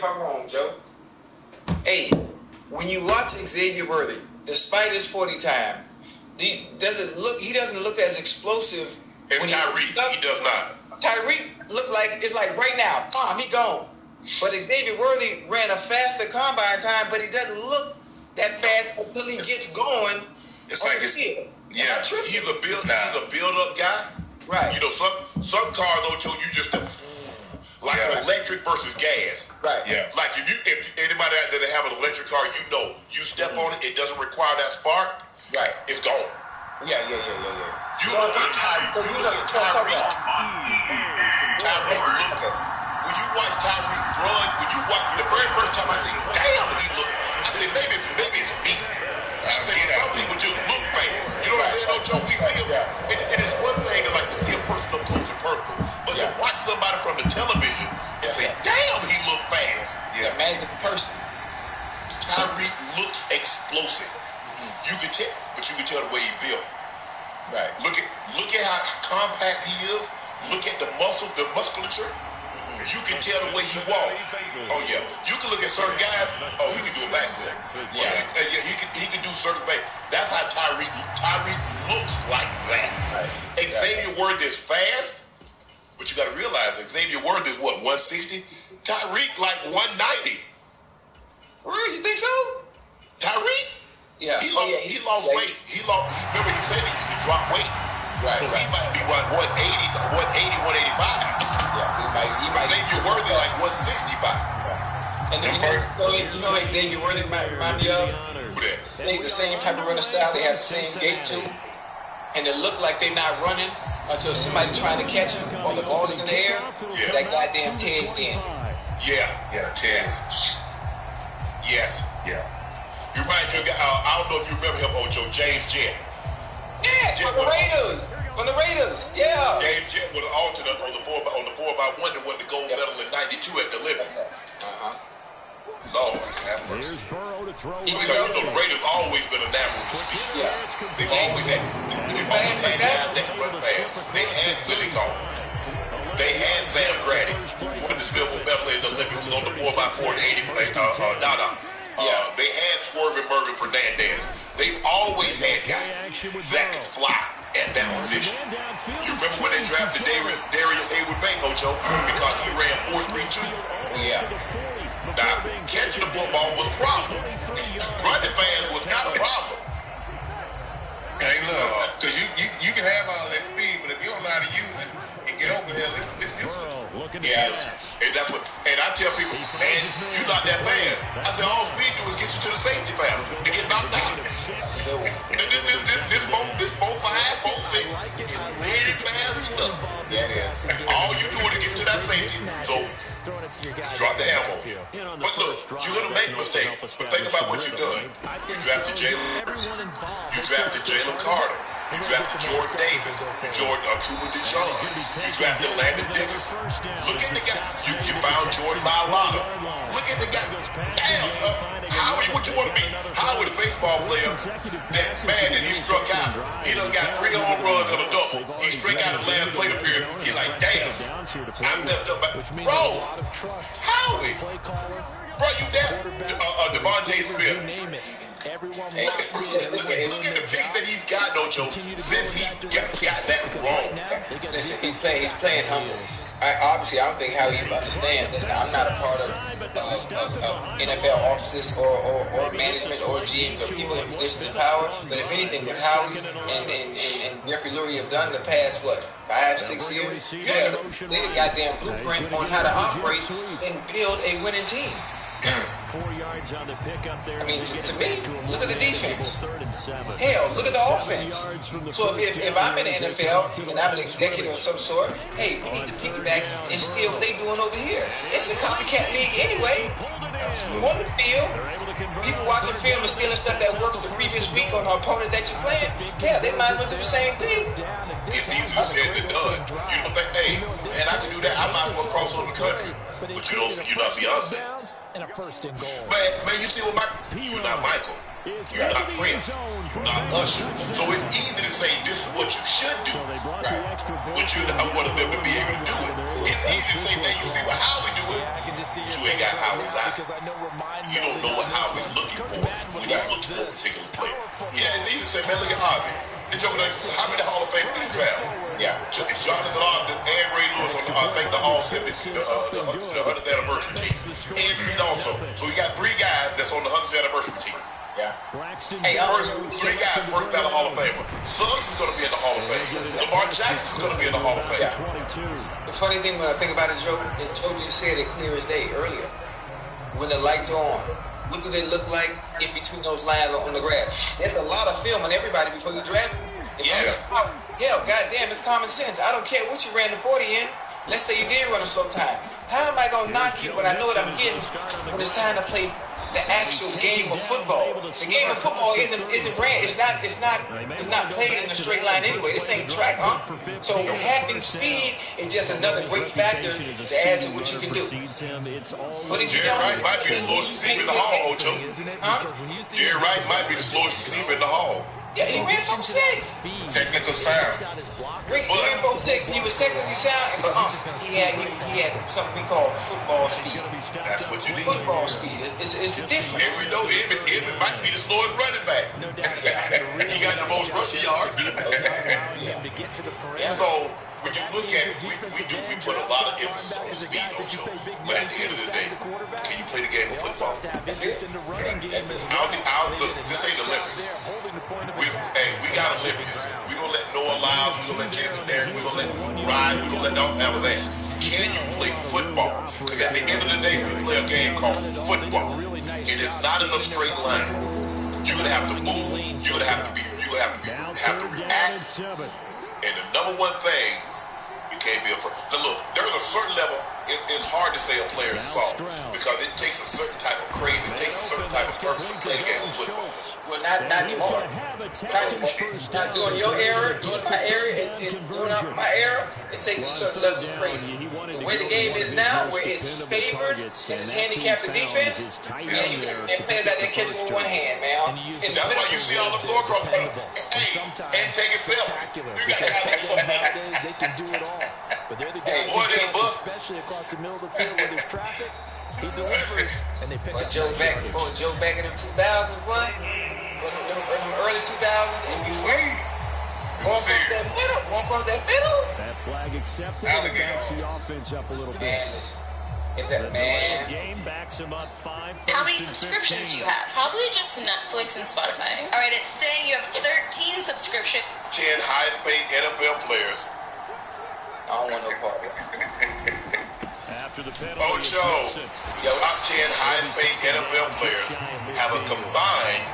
I'm wrong, Joe. Hey, when you watch Xavier Worthy, despite his 40 time, he doesn't look as explosive. As Tyreek, he does not. Tyreek look like it's like right now, he gone. But Xavier Worthy ran a faster combine time, but he doesn't look that fast until he gets going. It's like it's field. Yeah, he's a build-up guy. Right. You know, some cars don't tell you just like electric versus gas. Right. Yeah. Like if anybody out there that have an electric car, you step on it, it doesn't require that spark. Right. It's gone. Yeah. You look at Tyreek. When you watch Tyreek run, the very first time I said, damn, he look. I said maybe it's me. I said some people just look fast. You know what I'm saying? Don't Joe, we see him. And it's one thing to like to see a person up close and personal, but to watch somebody from the television and say, damn, he look fast. Yeah, man, the person. Tyreek looks explosive. You can tell, but you can tell the way he built. Right. Look at how compact he is. Look at the musculature. You can tell the way he walks. Oh yeah. You can look at certain guys. Oh, he can do a backflip. Yeah. He can do certain things. That's how Tyreek looks like that. Right. Xavier Worthy is fast, but you got to realize Xavier Worthy is what, 160? Tyreek like 190. Really? You think so? Tyreek? Yeah. He lost weight. Remember he said he dropped weight. Right. So he might be 180, 185. Yeah, so he might. Xavier Worthy like 165. And then you know what Xavier Worthy remind me of? They the same type of running style. They have the same gait too, and it look like they're not running until somebody trying to catch them or the ball is in the air. Yeah. That goddamn Ted again. Yeah, Ted. Yes. Yeah. You remind me of I don't know if you remember him, Ojo, James Jett. Yeah, from the Raiders. From the Raiders, yeah. James Jett was an alternate on the 4x1 that won the gold medal in '92 at the Olympics. Lord, have mercy. Because the Raiders always been enamored with speed. Yeah. They've always had guys that can run fast. They had Billy Gone. They had Sam Grady, who won the silver medal in the Olympics on the 4x4 in Dada. They had Swerve and Mervin Fernandez. They've always had guys that can fly at that position. You remember when they drafted Darius Hayward-Bay, Ojo, because he ran 4.32? Yeah. Now, catching the football was a problem. Running fast was not a problem. Hey, look, because you can have all that speed, but if you don't know how to use it and get over there, it's yes. And I tell people, man, you're not that fast. I said, all speed do is get you to the safety valve to get knocked out. This 4.5, 4.6 is really fast enough. All you do is get to that safety. So drop the ammo. But look, you're gonna make mistakes. But think about what you've done. You drafted Jalen Hurts. You drafted Jalen Carter. You drafted Jordan Davis, Cuba DeJohn. You drafted Landon Dickinson. Look at the guy. You found Jordan Mailata. Look at the guy. Damn, Howard, what you want to be? Howard, a baseball player, that man that he struck out. He done got 3 home runs and a double. He struck out his last plate appearance. He's like, damn, I messed up. Bro, Howie. Bro, you that Devontae Smith. Look at the picks that he's got, though, Joe. Since he got that wrong. Listen, he's playing humble. Obviously, I don't think Howie understands. Listen, I'm not a part of NFL offices or management or GMs or people in positions of power. But if anything, what Howie and Jeffrey Lurie have done the past, 5-6 years, they the goddamn blueprint on how to operate and build a winning team. 4 yards on the pickup there. I mean, to me, look at the defense. Hell, look at the offense. So if I'm in the NFL and I'm an executive of some sort, hey, we need to piggyback and steal what they're doing over here. It's a copycat league anyway. On the field, people watching film and stealing stuff that worked the previous week on the opponent that you're playing. Yeah, they might as well do the same thing. It's easier said than done. You don't think, hey, man, I can do that. I might as well cross over the country. But you're not Beyonce. And a first and goal. Man, you see what you're not Michael. You're not Prince. You're not Usher. So it's easy to say this is what you should do. But you're not one of them to be able to do it. It's easy to say, man, you see how we do it. You ain't got Howard's eye. You don't know what Howard's looking for when you look for a particular player. Yeah, it's easy to say, man, look at Ozzy. How many Hall of Fame did he draft? Yeah. Jonathan Ogden and Ray Lewis on the All 70, the 100th anniversary team. And Reed also. So we got 3 guys that's on the 100th anniversary team. Yeah. Hey, 3 guys, first ballot Hall of Famer. Suggs is going to be in the Hall of Fame. Lamar Jackson is going to be in the Hall of Fame. Yeah. The funny thing when I think about it, Joe just said it clear as day earlier. When the lights are on, what do they look like in between those lines on the grass? There's a lot of film on everybody before you draft. Yes. Yeah, goddamn, it's common sense. I don't care what you ran the 40 in. Let's say you did run a slow time. How am I going to knock you when I know what I'm getting when it's time to play the actual game of football? The game of football isn't ran. It's not played in a straight line anyway. This ain't track, huh? So having speed is just another great factor to add to what you can do. But if you Jerry don't, Wright might be the slowest receiver in the Hall, Ocho. huh? Jerry Wright might be the slowest receiver in the Hall. Yeah, he ran 4.6. Technical sound. He ran 4.6. He was technically sound, but he had something we call football speed. That's what you need. Football speed. It's different. And we know it might be the slowest running back. He got the most rushing yards. So when you look at it, we put a lot of emphasis on speed, Ocho. But at the end of the day, can you play the game of football? That's it. Look, this ain't Olympics. We got Olympians. We're going to let Noah Lyles, we're going to let Kenneth Derrick, we're going to let Ryan, we're going to let all of that. Can you play football? Because at the end of the day, we play a game called football. It is not in a straight line. You're going to have to move. You're going to have to react. And the number one thing, you can't be afraid. Now look, there's a certain level. It's hard to say a player is soft because it takes a certain type of craze. It takes a certain type of person to play the game of football. Well, not anymore. Not during your era, during my era, during my era, it takes a certain level of crazy. The way the game is now, where it's favored and it's handicapped the defense, and players out there catching with one hand, man. And that's why you see all the floor cross. Hey, and take it self. You got to have nowadays they can do it all. But they're the guys especially across the middle of the field where there's traffic. He delivers, and they pick up. Joe back in the 2000s, what? In the early 2000s, and before. One across that middle. That flag accepted. And backs the offense up a little bit. Man, if that man. Game backs him up 5. How many subscriptions do you have? Probably just Netflix and Spotify. All right, it's saying you have 13 subscriptions. 10 highest paid NFL players. I don't want no part of it. After the penalty, Ocho, top 10 highest paid NFL players have a combined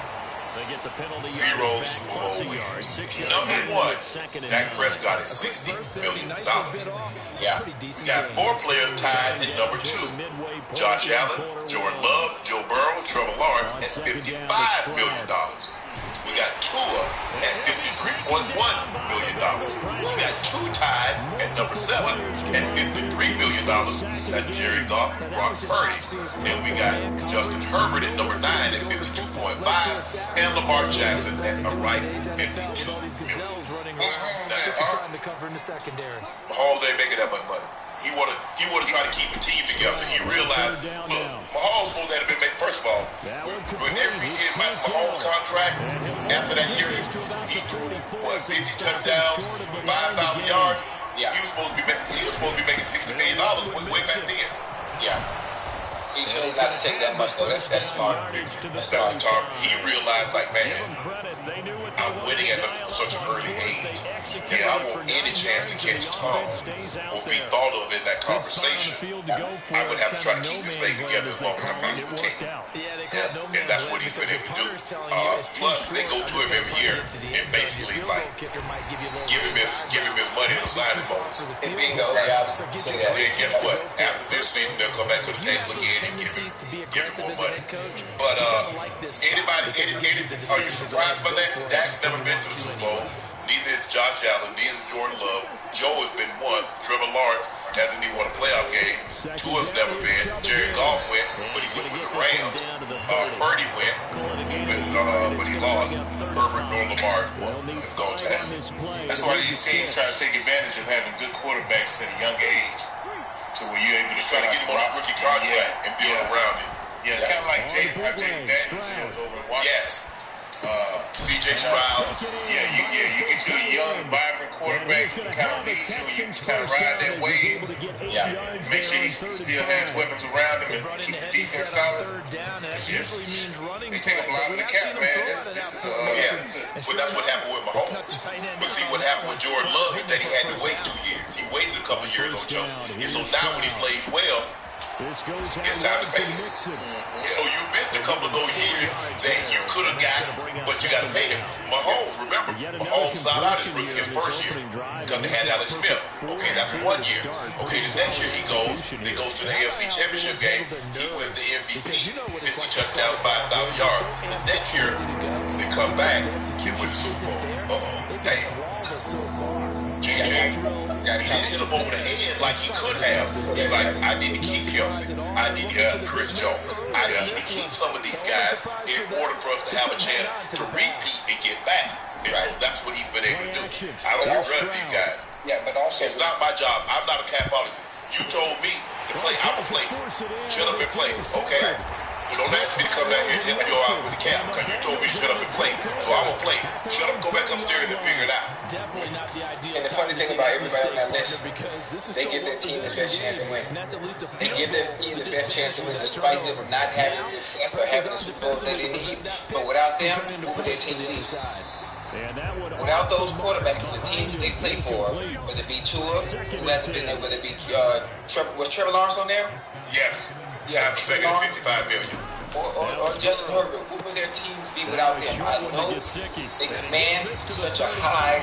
0 Super Bowl wins. Number 1, Dak Prescott at $60 million. Yeah. We got 4 players tied at number 2. Josh Allen, Jordan Love, Joe Burrow, Trevor Lawrence at $55 million. We got Tua at $53.1 million. We got 2 tied at number 7 at $53 million. That's Jared Goff and Brock Purdy. And we got Justin Herbert at number 9 at $52.5 and Lamar Jackson at a right $52 million. Mahomes ain't making that much money. He wanna try to keep a team together. He realized, look, Mahomes supposed to have been made. First of all, whenever he did Mahomes' contract, after that year, he threw 50 touchdowns, 5,000 yards. Yeah. He was supposed to be making $60 million way back then. Yeah. He chose not to take that much though. That's smart. That's smart. He realized, like, man, I'm winning at such an early age. Yeah, I want any chance to catch Tom or be thought of in that conversation. I would have to try to keep this thing together as long as I possibly can. And that's what he's been able to do. Plus, they go to him every year and basically like give him his money to sign the bonus. And bingo, yeah, I was say that. Then guess what? After this season, they'll come back to the table again and give him more money. But are you surprised by that? Dak's never been to the Super Bowl. Neither is Josh Allen. Neither is Jordan Love. Joe has been one. Trevor Lawrence hasn't even won a playoff game. Tua's never been. Jared Goff went, but he went with the Rams. Purdy went, but he lost. Herbert nor Lamar has gone to that. That's why these teams try to take advantage of having good quarterbacks at a young age to to where you're able to try to get him on a rookie contract and build around it. Yeah, kind of like James Daniels over in Washington. Yes. CJ Stroud. Yeah, you get you a young, vibrant quarterback who kind of leads you, and you kind of ride that wave. Yeah. Make sure he still has weapons around him and keep the defense solid. They take a lot of the cap, man. Well, that's what happened with Mahomes. But see, what happened with Jordan Love is that he had to wait 2 years. He waited a couple years on Joe. And so now when he plays well, it's time to pay him. So you missed a couple of those years that you could have got, but you got to pay him. Mahomes, remember, Mahomes sat out his first year because they had Alex Smith. Okay, that's 1 year. Okay, the next year he goes to the AFC Championship game. He wins the MVP, 50 touchdowns, 5,000 yards. The next year, they come back, he win the Super Bowl. Damn. He didn't hit him over the head like he could have. He's like, I need to keep Kelsey. I need to keep Chris Jones. I need to keep some of these guys in order for us to have a chance to repeat and get back. And so that's what he's been able to do. I don't want to run these guys. Yeah, but also it's not my job. I'm not a capologist. You told me to play. I'm going to play. Shut up and play. Okay? Well, don't ask me to come down here and help you out with the cap because you told me to shut up and play. So I'm going to play. Shut up, go back upstairs and figure it out. And the funny thing about everybody on that list, they give their team the best chance to win. They give their team the best chance to win despite them not having success or having the Super Bowls that they need. But without them, who would their team lead? Without those quarterbacks and the team they play for, whether it be Tua, who hasn't been there, whether it be was Trevor Lawrence on there? Yes. Yeah, second at $55 million. Or Justin Herbert. What would their teams be without them? I know they command such a high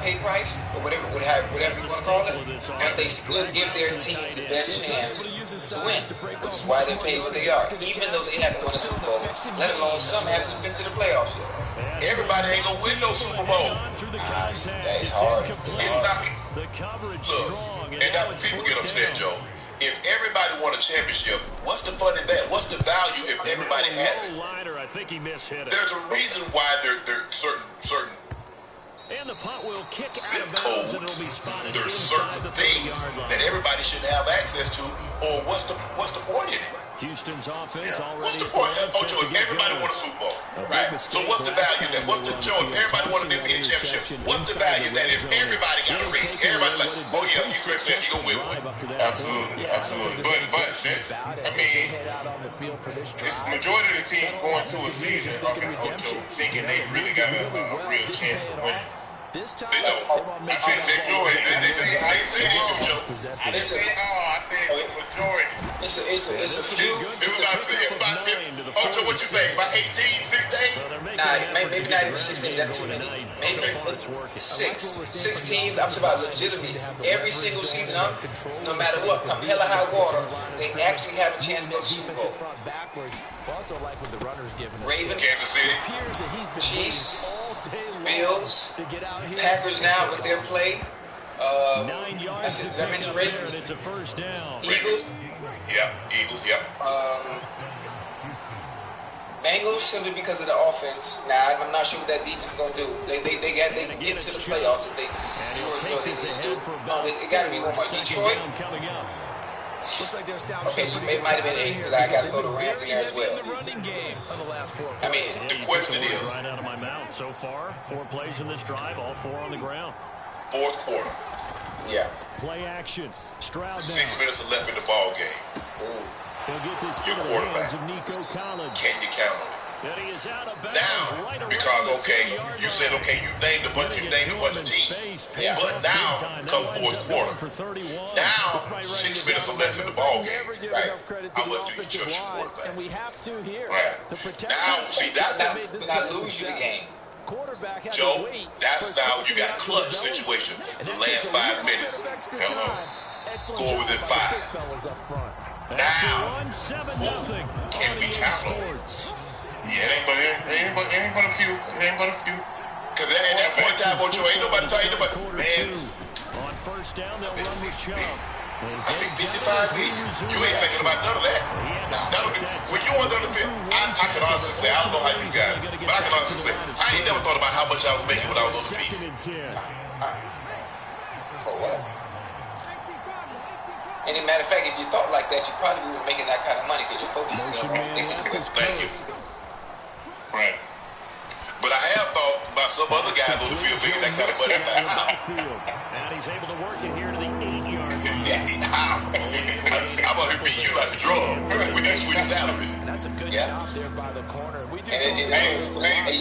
pay price, or whatever you want to call it, but they still give their teams the best chance to win, which is why they pay what they are, even though they haven't won a Super Bowl, let alone some haven't been to the playoffs yet. Everybody ain't gonna win no Super Bowl. That is hard. It's not. Look, and now people get upset, Joe. If everybody won a championship, what's the fun in that? What's the value if everybody has it? There's a reason why there certain zip codes. There's certain things that everybody should have access to. Or what's the point in it? Houston's offense already. What's the point? Oh, Joe, if everybody won a Super Bowl, right? So what's the value in that? What's the Joe? If everybody won an NBA championship, what's the value in that? If everybody got a ring, everybody like, oh yeah, you great player, you gonna win one. Absolutely. But I mean, it's the majority of the teams going to a season, thinking they really got a real chance of winning. They don't. I said they do it. They say they do, Joe. I didn't say I said the majority. It's a few. It was about Joe, what you think? About 18, 16? Nah, maybe not even 16. That's too many. Maybe 6 teams. I'm talking about legitimately. Every single season, no matter what, come hell or high water, they actually have a chance to go to Super Bowl. Ravens, Kansas City, Chiefs, Bills, Packers now with their play. Did I mention Ravens? Eagles. Yeah, Eagles. Yeah. Bengals simply because of the offense. Now I'm not sure what that defense is gonna do. They can get to the playoffs if they do what they need to do. It got to be one more. Detroit. Okay, it might have been 8 because I got to throw the Rams in there as well. I mean, the question is, right out of my mouth so far. 4 plays in this drive, all 4 on the ground. Fourth quarter. Yeah. Play action. Stroud 6 minutes left in the ball game. He'll get this your quarterback. of Nico Collins. Can you count on it? Now, because you said you named a bunch of teams. Yeah. But now come fourth quarter. Now 6 minutes left in the ball game. Right. I must do your quarterback. And we have to here. Right. Now, see, that's not lose the game. Joe, that's now you got clutch situation. The last 5 minutes. Score within 5. Now, who can we count on? Yeah, it ain't but a few. Because at that point in time, ain't nobody telling nobody, man. On first down, they'll run with Chubb. I think 55 million. You ain't thinking about none of that. When you on the other field, I can honestly say, I don't know how you got it, but I can honestly say, I ain't never thought about how much I was making when I was on the field. For what? And as a matter of fact, if you thought like that, you probably wouldn't be making that kind of money because your focus is still wrong. Thank you. Right. But I have thought about some other guys on the field making that kind of money. And he's able to work it here to the 8-yard line. How? I'm going to beat you like a drug. We just switch salaries. That's a good job there by the corner. We do It's guys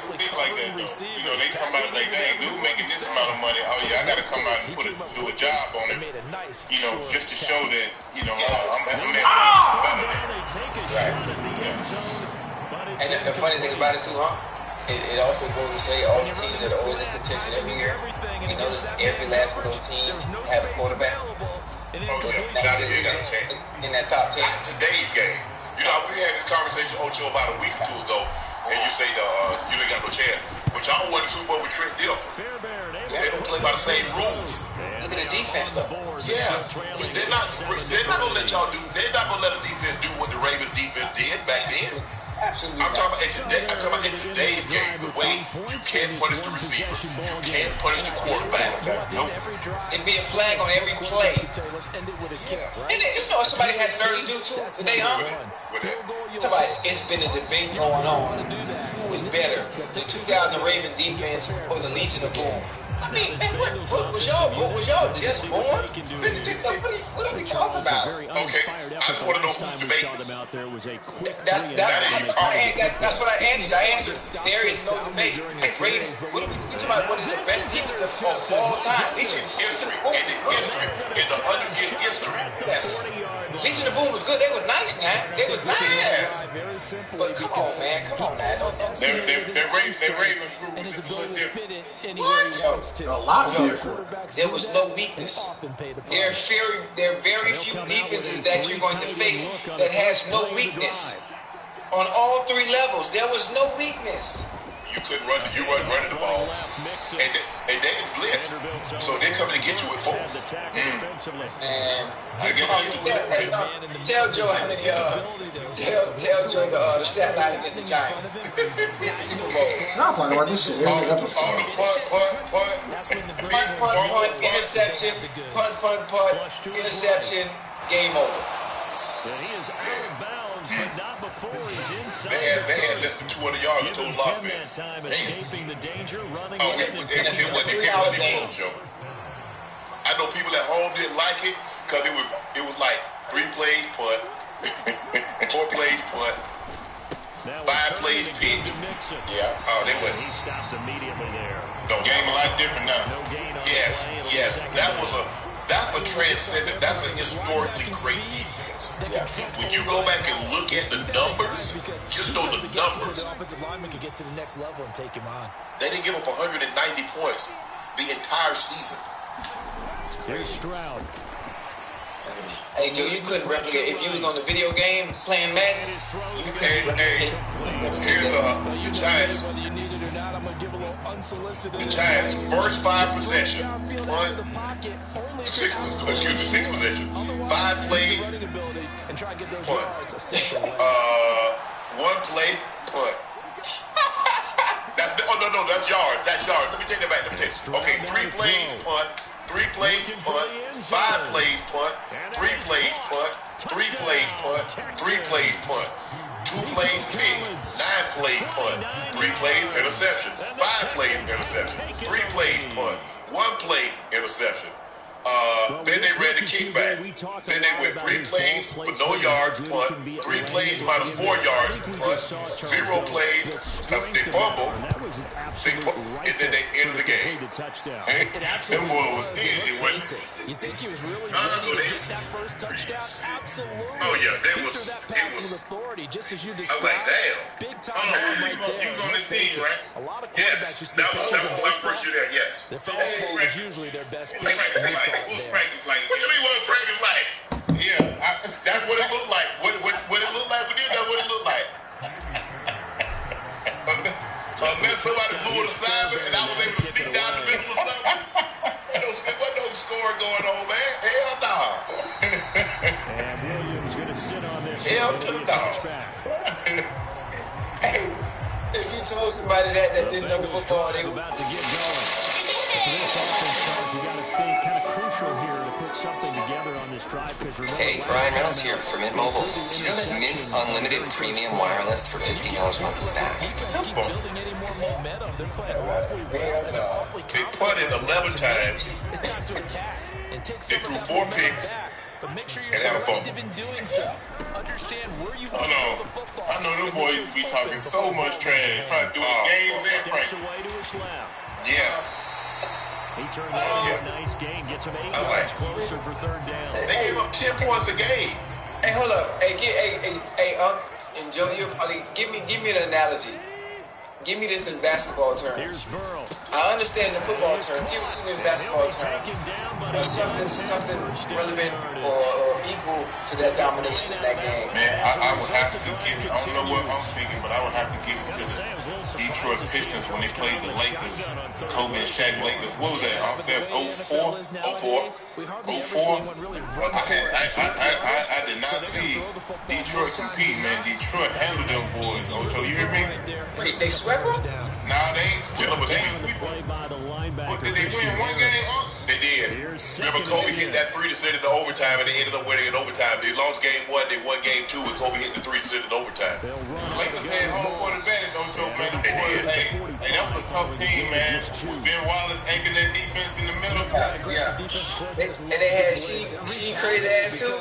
who think like that, though. You know, they come out like, dang, dude making this amount of money. Oh, yeah, I got to come out and do a job on it. You know, just to show that, you know, I'm better than And the funny thing about it, too, it also goes to say all the teams that are always in contention every year, you notice every last one of those teams have a quarterback. Oh, yeah. In that top 10. Not today's game. You know, we had this conversation, Ocho, about a week or two ago, and you say you ain't got no chance. But y'all won the Super Bowl with Trent Dilfer. They don't play by the same rules. Look at the defense, though. Yeah. They're not going to let y'all do, they're not going to let a defense do what the Ravens defense did back then. Absolutely. I'm talking about in today's game, the way you can't punish the receiver, you can't punish the quarterback. Nope. It'd be a flag on every play. And you know somebody had nerve to do too today, it's been a debate going on. Who is better, the 2000 Ravens defense or the Legion of Boom? I mean, man, what was y'all just born? What are we talking about? Okay, I just want to know who's debating. That's what I answered. I answered, there is no debate. Ravens, we talking about what is the best defense of all time? Legion history, in the 100-year history. Yes. Legion of Boom was good. They were nice, man. They was nice. But come on, man. Their Ravens group was just a little different. What? A lot different. There was no weakness. There are very few defenses that you're going to face that has no weakness. On all three levels, there was no weakness. You couldn't run. You weren't running the ball, and they didn't blitz, so they're coming to get you with 4. And tell Joe how many. Tell Joe the stat line against the Giants. Super Bowl. Not talking about this shit every episode. Punt, interception, punt, interception, game over. He is out of bounds, but not before he's inside. They had less than 200 yards of total offense. Escaping the danger, running it wasn't even close, Joe. I know people at home didn't like it because it was like 3 plays punt, 4 plays punt, 5 plays pick. Yeah. Oh, they wouldn't. He stopped immediately there. No, game a lot different now. Yes. That's a transcendent. That's a historically great defense. Yeah. When you go back and look at the numbers, just on the numbers, they didn't give up 190 points the entire season. Here's Stroud. Hey, Joe, you couldn't replicate if you was on the video game playing Madden. Here's the Giants. The Giants' first 5 possessions, 6 possessions, 5 plays, punt. 1 play, punt. That's yards. Let me take that back. Okay, 3 plays, punt. 3 plays, punt. 5 plays, punt. 3 plays, punt. 3 plays, punt. 3 plays, punt. 2 plays, pick. 9 plays, punt. 3 plays, interception. 5 plays, interception. 3 plays, punt. 1 play, interception. Then they ran the kickback. Then they went 3 plays for no yards, punt. 3 plays minus 4 yards, punt. 0 plays, they fumble. And then they ended the game. That boy was stingy, wasn't he? You think he was really that first touchdown? Absolutely. Oh yeah, it was authority, just as you I was like, damn. Big time You was on this team, right? A lot of yes. That was my first year there, yes. The fastball is usually their best pitch. What's practice like? What do you mean what practice like? Yeah, that's what it looked like. What it looked like we did, that's what it looked like. Unless somebody blew an assignment and I was able to sneak down the middle or something. What no score going on, man? Hell no. And Williams going to sit on this. Hell to the dog. Hey, if you told somebody that didn't know football, they would. About to get going. Hey, Ryan Reynolds here from Mint Mobile. Did you know that Mint's unlimited premium wireless for $15 a month is back? They punted 11 times. They threw 4 picks. But make sure you're and had a fumble. in doing so. Understand where you I know them boys be talking so much trash. Probably doing games and practice. Yes. He turned out a nice game, gets him 8 yards closer for third down. They gave up 10 points a game. Hey, hold up. Hey, and Joe, you probably give me an analogy. Give me this in basketball terms. Here's Burrow. I understand the football term. Give it to me in basketball terms. Something relevant or equal to that domination in that game. Man, I would have to give it. I don't know what I'm thinking, but I would have to give it to the Detroit Pistons when they played the Lakers, the Kobe and Shaq Lakers. What was that? That's 04? 04? 04? I did not see Detroit compete, man. Detroit handled them boys. Ocho, you hear me? Wait, they swept them? Nah, they ain't sweep them, but they ain't sweep them. Did they win one game? They did. Remember, Kobe hit that 3 to send it to overtime, and they ended up winning in overtime. They lost game 1, they won game 2, and Kobe hit the 3 to send it to overtime. Lakers had home court advantage, Ocho, man. Them boys, hey, that was a tough team, man. With Ben Wallace anchoring that defense in the middle. Yeah. And they had she crazy ass too.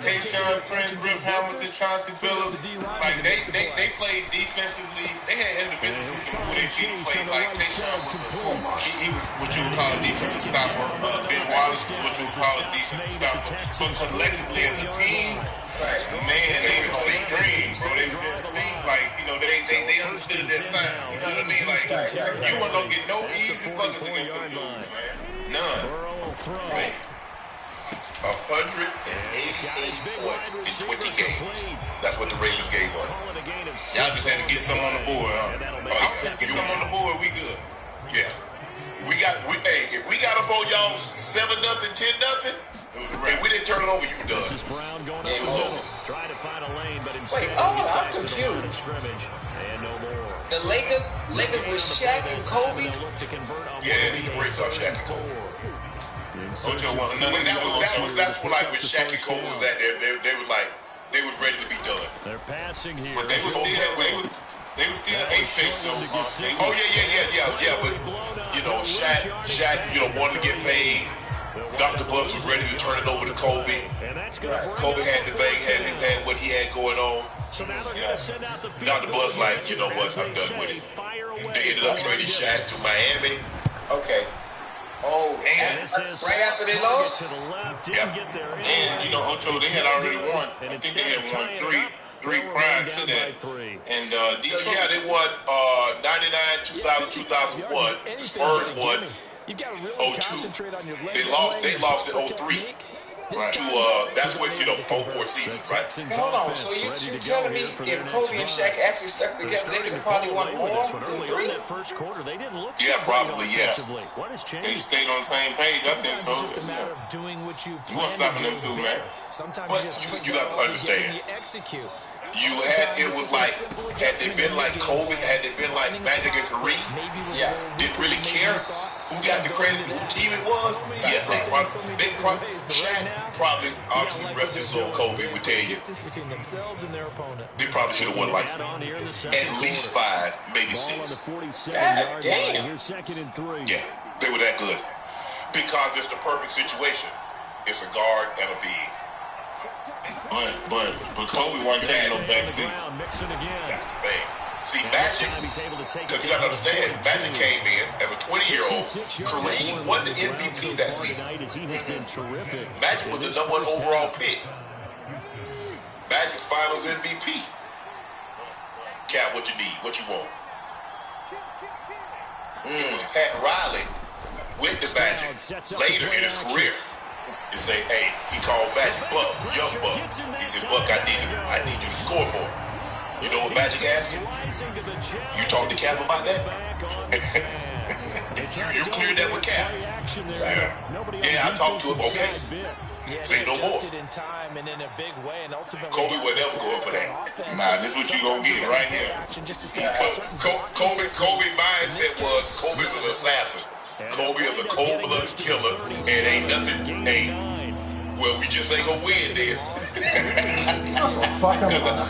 Tayshaun Prince, Rip Hamilton, Chauncey Billups. Like, they played defensively. They had individuals who can move their feet and play. Like, Tayshaun was he was what you would call a defensive stopper. Ben Wallace is what you would call a defensive stopper. But collectively as a team, man, they were extreme, bro. They just seemed like, they understood that sign. You know what I mean? Like, you weren't gonna get no easy buckets against them dudes, man. None. Right. 188 points in 20 games. That's what the Ravens gave up. Y'all just had to get some on the board, huh? Just get some on the board, we good. Yeah. If we got up on y'all 7-0, 10-0, if we didn't turn it over, you done. Game over. Wait, I'm confused. The Lakers with Shaq and Kobe? Yeah, they need to brace up Shaq and Kobe. That's what, like, when Shaq and Kobe was at, they were like, they was ready to be done. They're passing here. But they were still apex, though. Oh, yeah. But, Shaq, wanted to get paid. Dr. Buss was ready to turn it over to Kobe. Kobe had the thing, had what he had going on. Dr. Buss, like, you know what, I'm done with it. They ended up trading Shaq to Miami. Okay. Oh, and right after they lost? Yep. And, Ocho, they had already won. I think they had won three prior to that. And Detroit, they won 99, 2000, 2001. The Spurs won 02. They lost in 03. Right. That's what, 04 season, right? Hold on, so you telling me if Kobe and Shaq actually stuck together, they could have probably won more than 3? Yeah, probably, yes. They stayed on the same page, I think so. You weren't stopping them too, man. But you got to understand. It was like, had they been like Kobe, had they been like Magic and Kareem, didn't really care who got the credit, who team it was. Yes, Shaq probably, obviously, rest his soul, Kobe would tell you. They probably should have won like at least 5, maybe 6. God damn. Yeah, they were that good. Because it's the perfect situation. It's a guard and a big. But Kobe wasn't taking no backseat. That's the thing. See, Magic, because you got to understand, Magic came in as a 20-year-old. Kareem won the MVP that season. Magic was the #1 overall pick. Magic's Finals MVP. Cap, what you need, what you want. It was Pat Riley with the Magic later in his career. And say, hey, he called Magic Buck, young Buck. He said, Buck, I need you to score more. You know what Magic asked him? You talked to Cap about that? you cleared that with Cap? Yeah, I talked to him, okay. Say no more. Kobe would never go up for that. Nah, this is what you gonna get right here. Kobe mindset was Kobe's an assassin. Kobe is a cold-blooded killer, and ain't nothing. Well, we just ain't gonna win then. Because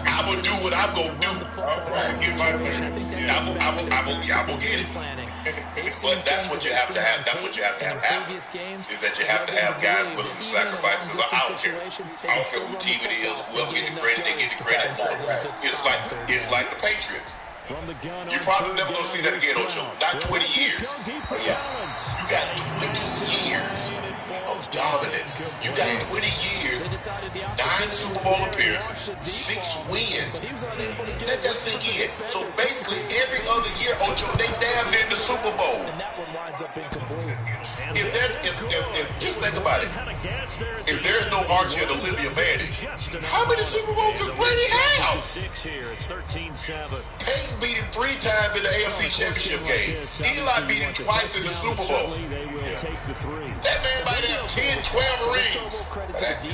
I'm gonna do what I'm gonna do. I'm gonna get my 30. I'm gonna get it. But that's what you have to have. That's what you have to have happen. Is that you have to have guys willing to sacrifice. So I don't care. I don't care who team it is. Whoever get the credit, they get the credit more. It's like the Patriots. You're probably never gonna see that again, Ocho. Not 20 years. Oh yeah. You got 20 years of dominance. You got 20 years, 9 Super Bowl appearances, 6 wins. Let that sink in. So basically, every other year, Ocho, they damn near in the Super Bowl. Just think about it. If there's no Archie and Olivia Manning, how many Super Bowls does Brady have? Peyton beat him 3 times in the AFC Championship game. Eli beat him twice in the Super Bowl. That man might have 10, 12 rings.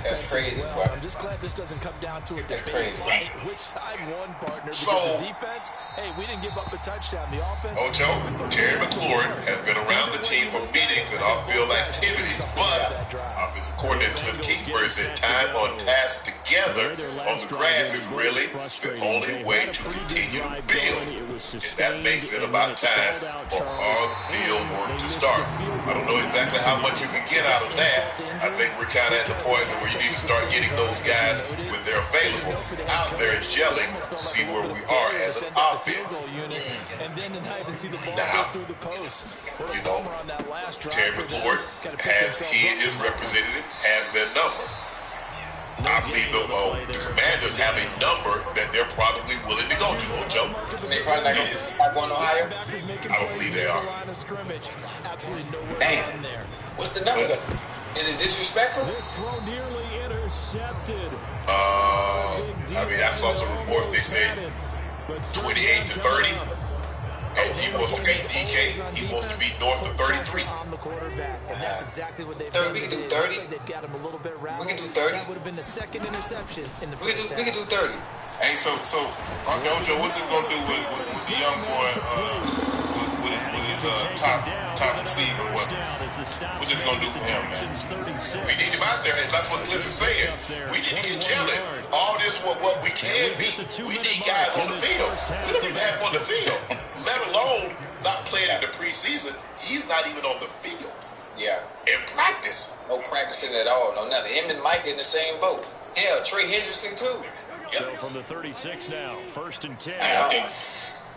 That's crazy, boy. I'm just glad this doesn't come down to it. That's crazy. Which side won, partner? Because So, the defense, hey, we didn't give up a touchdown. The offense. Ocho, Terry McLaurin has been around the team for meetings and off-field activities, but offensive coordinator Cliff Kingsbury said time on task together on the grass is really the only way to continue to build. And that makes it about time for on-field work to start. I don't know exactly how much you can get out of that. I think we're kind of at the point where you need to start getting those guys when they're available out there and gelling to see where we are as an offense. Now, you know, Terry McLaurin he and his representative has their number. I believe the Commanders have a number that they're probably willing to go to, Ocho. They probably not going to stop going to Ohio? I don't believe they are. Damn. What's the number? Is it disrespectful? I mean, I saw some reports. They said 28 to 30. And he wants to beat DK. He wants to be north of 33. We can do 30. We can do 30. We can do 30. Hey, so Ocho, what's this gonna do with the young boy with his top receiver? What's this gonna do for him, man? We need him out there, and that's what Cliff is saying. We need to get gelling. All this what we can be. We need guys on the field. We don't even have him on the field, let alone not playing in the preseason. He's not even on the field. Yeah. In practice. No practicing at all. No nothing. Him and Mike in the same boat. Hell, Trey Hendrickson too. Yep. So from the 36 now, 1st and 10. I think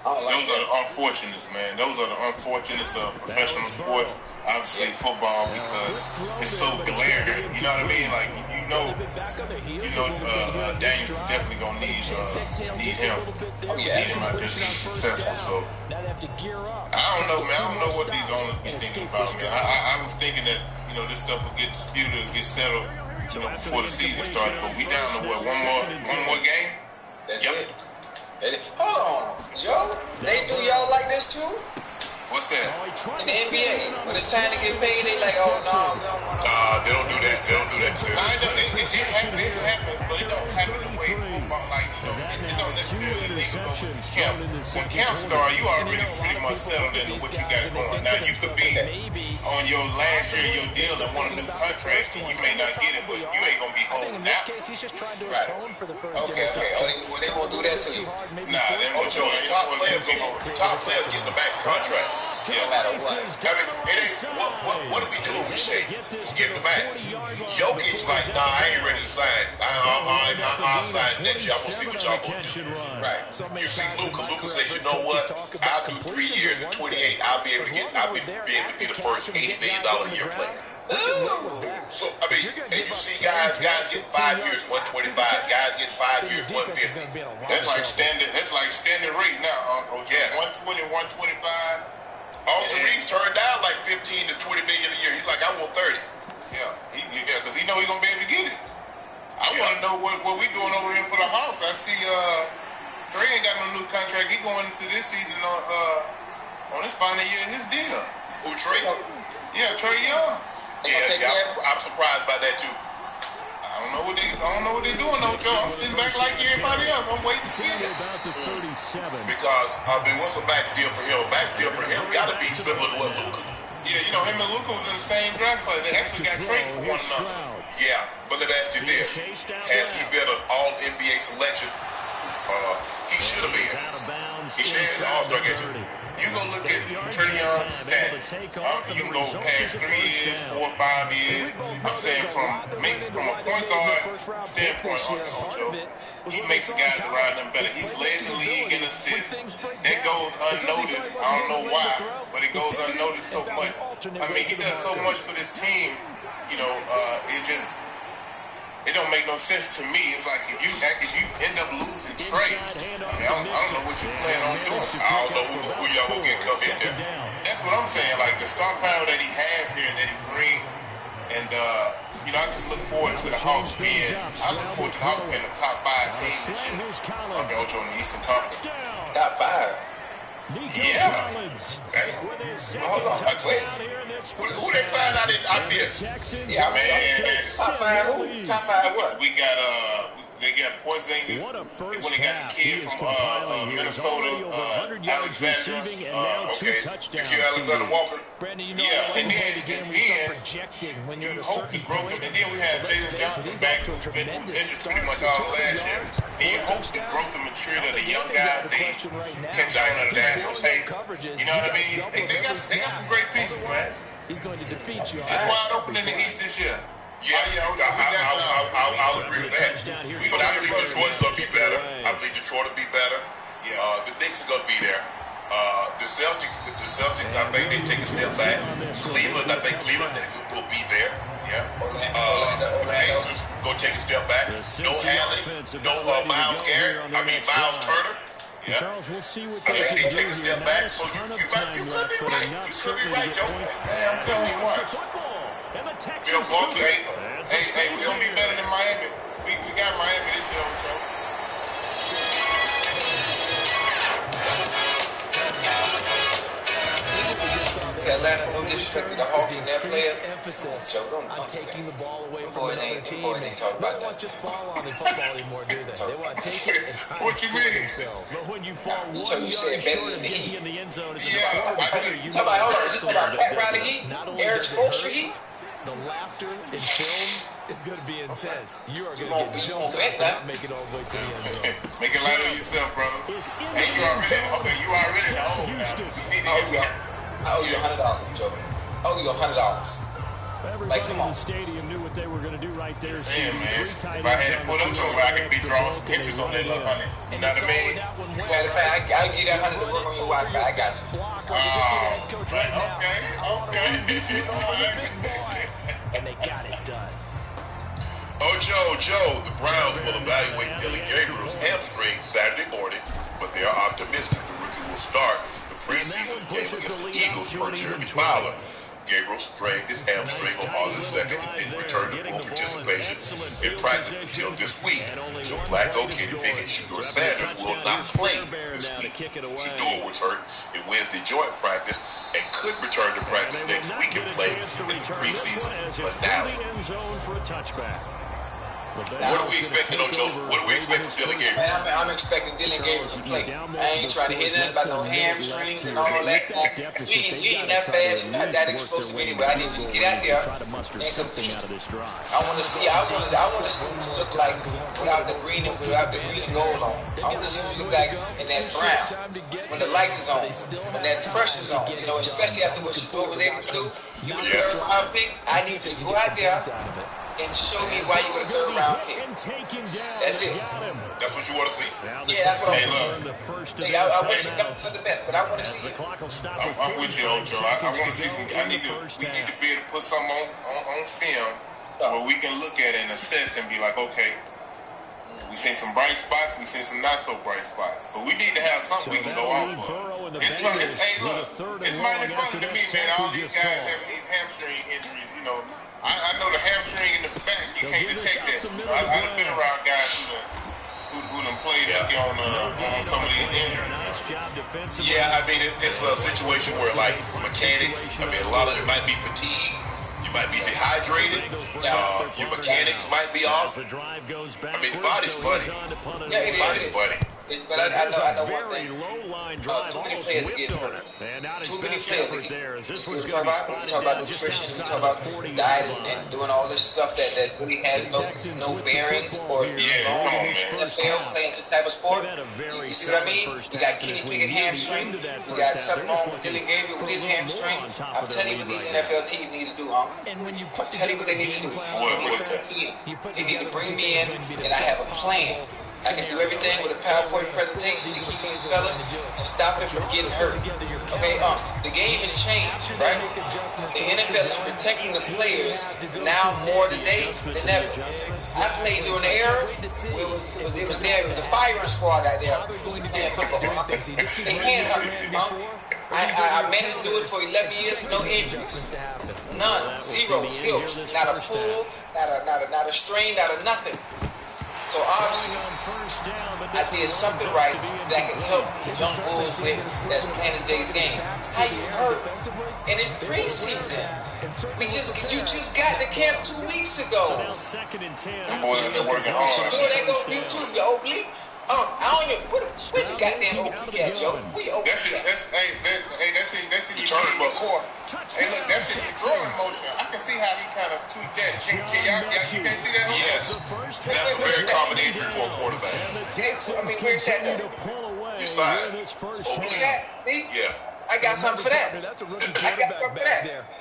those are the unfortunates, man. Those are the unfortunates of professional sports. Obviously, football, because it's so glaring. You know what I mean? Like Daniels is definitely gonna need him. Need him out there to be successful. So I don't know, man. I don't know what these owners be thinking about, man. I was thinking that this stuff will get disputed and get settled, before the season started. But we down to what? One more game? That's it. Hold on, Joe. They do y'all like this too? What's that? In the NBA, when it's time to get paid, they like, oh no, we don't want to. They don't do that. They don't do that too. I know it happens, but it don't happen the way football. Like it don't necessarily linger over to camp. When camp starts, you already pretty much settled into what you got going. Now you could be on your last year of your deal and want a new contract, and you may not get it, but you ain't gonna be home now. Right. Okay. Oh, they won't do that to you. Nah, they won't. Joe, the top players get the max contract. No matter what. I mean, it ain't what are we doing with Shea? Get the max. Jokic like, nah, I ain't ready to sign. I'll sign next year. I'm gonna see what y'all gonna do. Right. You see Luka said, you know what? I'll do 3 years at 28. I'll be able to be the first $80 million a year player. Ooh. So I mean, and you see guys getting 5 years, 125. Guys getting 5 years, 150. That's like standard rate now. Yeah, 120, 125. Austin Reeves turned down like 15 to 20 million a year. He's like, I want 30. Yeah, because he know he's gonna be able to get it. I want to know what we doing over here for the Hawks. I see Trey ain't got no new contract. He going into this season on his final year of his deal. Who, Trey? Yeah, Trey Young. Yeah, I'm surprised by that too. I don't know what they doing though, Joe. I'm sitting back like everybody else. I'm waiting to see it. Because I mean, what's a max deal for him? A max deal for him got to be similar to what Luka. Yeah, you know, him and Luka was in the same draft class. They actually got traded for one another. Yeah, but let me ask you this. Has he been an all-NBA selection? He should have been. He should have been an all-star game. You go look at Trae Young's stats. You can go past 3 years, 4 or 5 years. I'm saying from a point guard standpoint, Ocho, he makes the guys around him better. He's led the league in assists. That goes unnoticed. I don't know why, but it goes unnoticed so much. I mean, he does so much for this team. You know, it don't make no sense to me. It's like if you end up losing Trae, I don't know what you plan on doing. I don't know who y'all gonna get come in there. That's what I'm saying. Like the star power that he has here and that he brings, and you know, I just look forward to the Hawks being. I look forward to the Hawks being a top 5 team this year. Okay, Ocho in the Eastern Conference. Top 5. Yeah. Okay. Hold on. Wait. Who they signed out there? Yeah, man. Top 5 who? Top 5 what? We got they got Porzingis. When they got the kid from Minnesota, Alexander. Okay. Alexander Walker. Yeah, and then you hope the growth, and then we have Jason Johnson back, who was injured pretty much all last year. And you hope the growth and maturity of the young guys they catch on under Daniel's pace. You know what I mean? They got some great pieces, man. He's going to defeat you. It's wide open in the East this year. I'll agree with that. I believe Detroit's going to be better. I believe Detroit will be better. The Knicks are going to be there. The Celtics, I think they take a step back. Cleveland, I think Cleveland will be there. Yeah. The Pacers go take a step back. No Allen, no Miles Garrett. Miles Turner. Yeah. I think they take a step back. So you could be right. You could be right, Joe. I'm telling you what. You know, Boston, hey, we're going to be better than Miami. We got Miami this year, Joe. Atlanta, no disrespect to the Hawks and their players. Joe, don't taking the ball away from another team. No one wants just fall on in football anymore, do they? They want to take it and try what you mean? But when you fall so you said better than the Heat. in the end zone, Somebody, hold on. You talking about Pat Riley Heat? Eric Spoelstra Heat? The laughter in film is going to be intense. You are going to get jumped up for not making it all the way to the end zone. Make it light on yourself, brother. Hey, you already the old now. I owe you $100, Joe. I owe you $100. Like, come on. The stadium knew what they were going to do right there. Damn, man. If I had to put up to it, I could be drawing some pictures on that little honey. You know what I mean? Matter of fact, I give you that $100 to work on your Wi-Fi. I got you. Okay. And they got it done. Joe, the Browns will evaluate Dylan Gabriel's hamstring Saturday morning, but they are optimistic the rookie will start the preseason game against the Eagles per Jeremy Fowler. Gabriel strained his hamstring on August 2nd and didn't return to full participation in practice until this week. Joe Flacco, Kenny Pickett, and Shedeur Sanders will not play this week. Shedeur was hurt in Wednesday joint practice and could return to practice next week and play in the preseason finale. What are we expecting, Ocho? What are we expecting from Dylan Gabriel? Man, I'm expecting Dylan Gabriel to play. I ain't trying to hear nothing about no hamstrings and all that. You ain't that fast. You're not that explosive anyway. I need you to get out there and compete. I want to see him to look like without the green and gold on. I want to see him look like in that brown when the lights is on, when that pressure's on. You know, especially after what Shedeur was able to do. You were the third round pick. I need you to go out there and show me why you were the third round pick. That's it. That's what you want to see? Yeah, that's what I'm saying. I wish it for the best, but I want to see it. I'm with you, Ocho. I want to see some. We need to be able to put something on film where we can look at it and assess and be like, okay, we seen some bright spots, we seen some not so bright spots, but we need to have something we can go off of. It's mighty funny to me, man. All these guys having these hamstring injuries, you know. I know the hamstring in the back, you can't detect that. I've been around guys who done played on some of these injuries. Yeah, I mean, it's a situation where, like, mechanics, a lot of it might be fatigue. You might be dehydrated. Your mechanics might be off. The body's funny. Yeah, the body's funny. But I know one thing. Too many players are getting hurt. Too many players are getting hurt. We talk about nutrition, we talk about diet and doing all this stuff that really has no bearings or NFL playing this type of sport. You see what I mean? We got Kenny Pickett hamstring. We got something wrong with Dylan Gabriel with his hamstring. I'm telling you what these NFL teams need to do, I'm telling you what they need to do. They need to bring me in, and I have a plan. I can do everything with a PowerPoint presentation to keep these fellas and stop them from getting hurt. Okay, the game has changed, right? The NFL is protecting the players now more today than ever. I played during the era where it was a firing squad out there playing football. They can't hurt me. I managed to do it for 11 years, no injuries. None. Zero. Not a pull, not a strain, not a nothing. So obviously, I did something right that can help the young bulls with that's playing today's game. How you hurt? And it's preseason. You just got to camp 2 weeks ago. Them boys have been working hard. That go YouTube, your oblique. I don't know where the goddamn oblique at, Joe? Where your oblique at? That's you turn before. Hey, look, that's his throwing motion. I can see how he kind of tweaked that. Can you can't see that? Yes. That's a very common injury for a quarterback. I mean, where's that though? Your side. Oblique. Yeah. I got something for that.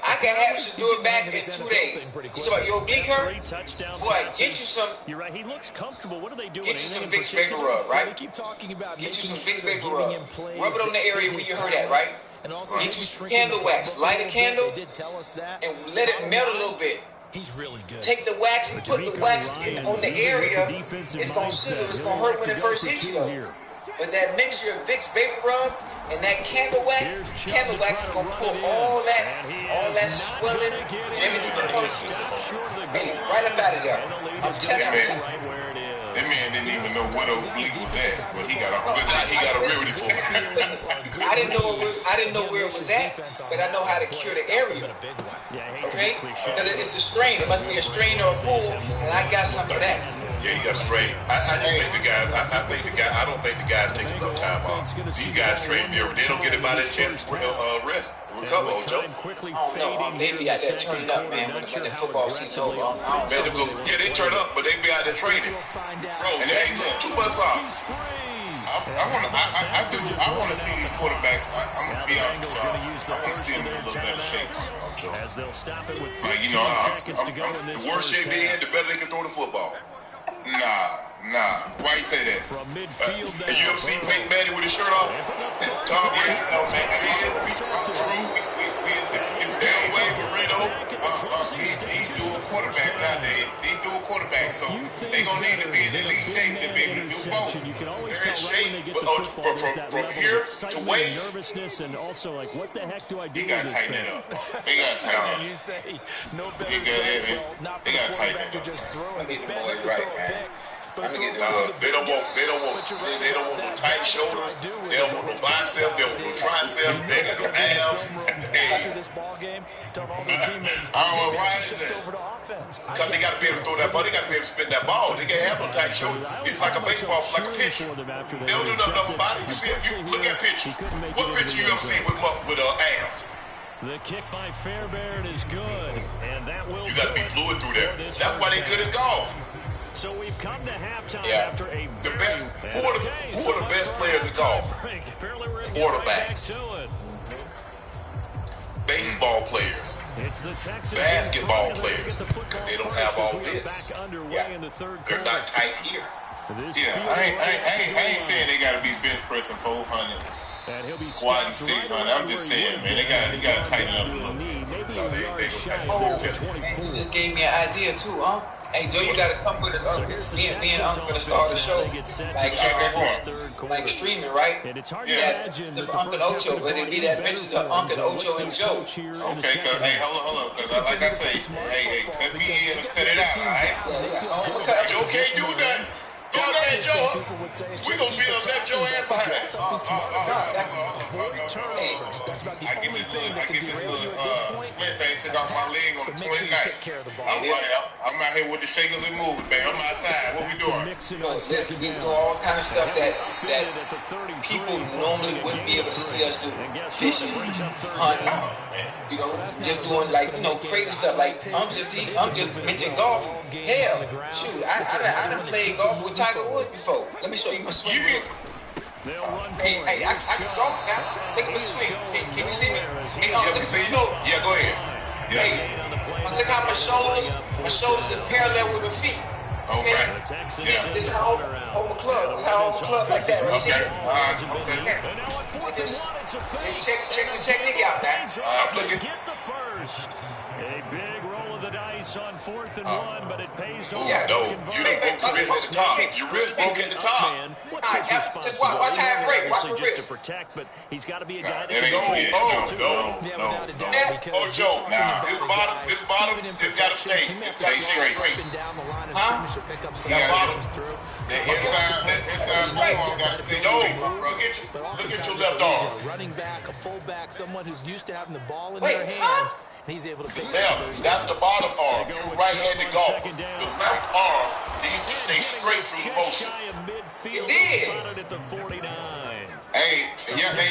I can actually do it back in 2 days. You talk about your oblique hurt? Boy, get you some. You're right. He looks comfortable. What are they doing? Get you some Vicks Vapor Rub, right? Get you some Vicks Vapor Rub. Rub it on the area where you hurt at, right? Get you some candle wax. Light a candle and let it melt a little bit. He's really good. Take the wax and put the wax on the area. It's gonna sizzle. It's gonna hurt when it first hits you though. But that mixture of Vicks Vapor Rub and that candle wax is gonna pull all that swelling and everything right up out of there. I'm telling you. That man didn't even know what oblique was at, but he got a remedy for it. I didn't know where it was at, but I know how to cure the area. Okay? Because it's the strain. It must be a strain or a pull, and I got some of that. Yeah, he got strain. I don't think the guys take enough time off. These guys train there. They don't get it by their chance rest. Recover, Joe. Oh, no, they be out there turning up, man, when the football season over. Yeah, they turn up, but they be out there training. And they ain't look 2 months off. I want to see these quarterbacks. I'm going to be honest with y'all. I want to see them in a little better shape, Joe. Like, the worse shape they in, the better they can throw the football. Nah. Why you say that? And you ever see Peyton Manning with his shirt off? Tom, yeah, I know, man. Elway, Burrito, these dual quarterbacks nowadays. These dual quarterbacks, so they gonna need to be in elite shape to be able to do both. They're in shape, but from here to waist, you gotta tighten it up. They gotta tighten it up. They gotta tighten it up. I need the boys right, man. They don't want no tight shoulders. They don't want no biceps. They don't want no triceps. They got no abs. I don't know why is that. Because they got to be able to throw that ball. They got to be able to spin that ball. They can't have no tight shoulders. It's like a baseball, like a pitcher. They don't do nothing about it. You see, you look at pitchers. What pitcher you ever seen with abs? The kick by Fairbairn is good, and that will. You got to be fluid through there. That's why they good at golf. So we've come to halftime after a the best. Who are the best players at golf? Quarterbacks. Baseball players. Basketball players. They don't have all this. They're not tight here. Yeah, I ain't saying they got to be bench pressing 400, squatting 600. I'm just saying, man, they got to tighten up a little bit. You just gave me an idea too, huh? Hey, Joe, you gotta come with us. Me and Uncle gonna start the show like streaming, right? Yeah, the Uncle Ocho, but it'd be that picture of Uncle Ocho and Joe. Okay, cause hey, hold on, cause like I say, hey, cut me in and cut it out, all right? Joe can't do nothing. had Joe. We gonna be on that Joe ass behind. I get this split thing took off my leg on the 29th. I'm out here with the shakers and movers, man. I'm outside. What we doing? We do all kind of stuff that people normally wouldn't be able to see us do. Fishing, hunting, just doing crazy stuff. Like I'm just mentioning golf. Hell, shoot, I done played golf with Tiger Woods before. Let me show you my swing. Hey, I can golf now. Look at my swing. Can you see me? Hey, yeah, go ahead. Yeah. Hey, look how my shoulders are parallel with my feet. Okay. Yeah. This is how I hold my club. This is how I hold my club like that. Okay. Check the technique out now. I'm looking. A big roll of the dice on 4th and 1, but it pays off. Yeah, no, you didn't broke your wrist at the top. Your wrist broke at the top. Just watch how it break. Watch the wrist. To protect, but he's got to be a guy that No. Oh, Joe, now this bottom, it gotta stay straight. Huh? That bottom, the inside bone gotta stay straight. Look at your left arm. Running back, a fullback, someone who's used to having the ball in their hands. He's able to pick that's the bottom arm. You're right-handed golfer. The left arm needs to stay straight through the motion. It did. Hey, y'all let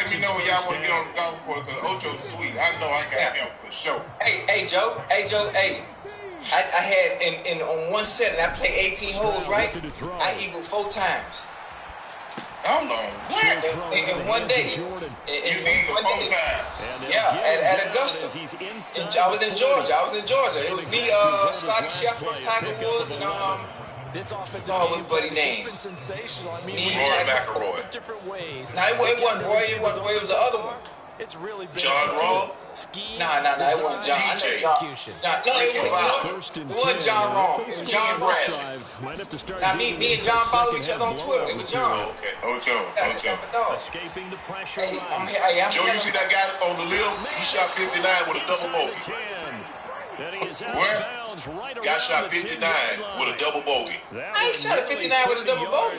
me know when y'all want to get on the golf course, because Ocho's sweet. I know I got him for sure. Hey, Joe. I had on one set, and I played 18 holes, right? I eagled 4 times. How long? What? In one day. You need 4 times. Yeah, at Augusta. I was in Georgia. It was me, Scotty Scheffler, Tiger Woods, and what's buddy name? Roy McIlroy. No, it wasn't Roy. It was the other one. It's really big. John Rahm? Nah, it wasn't John. I know John. It wasn't John Rahm. It was John Bradley. Now, me and John follow each other on Twitter. It was John. Okay, Ocho. Escaping the pressure. Joe, you see that guy on the limb? He shot 59 with a double bogey. Where? Guy shot 59 with a double bogey. I ain't shot a 59 with a double bogey.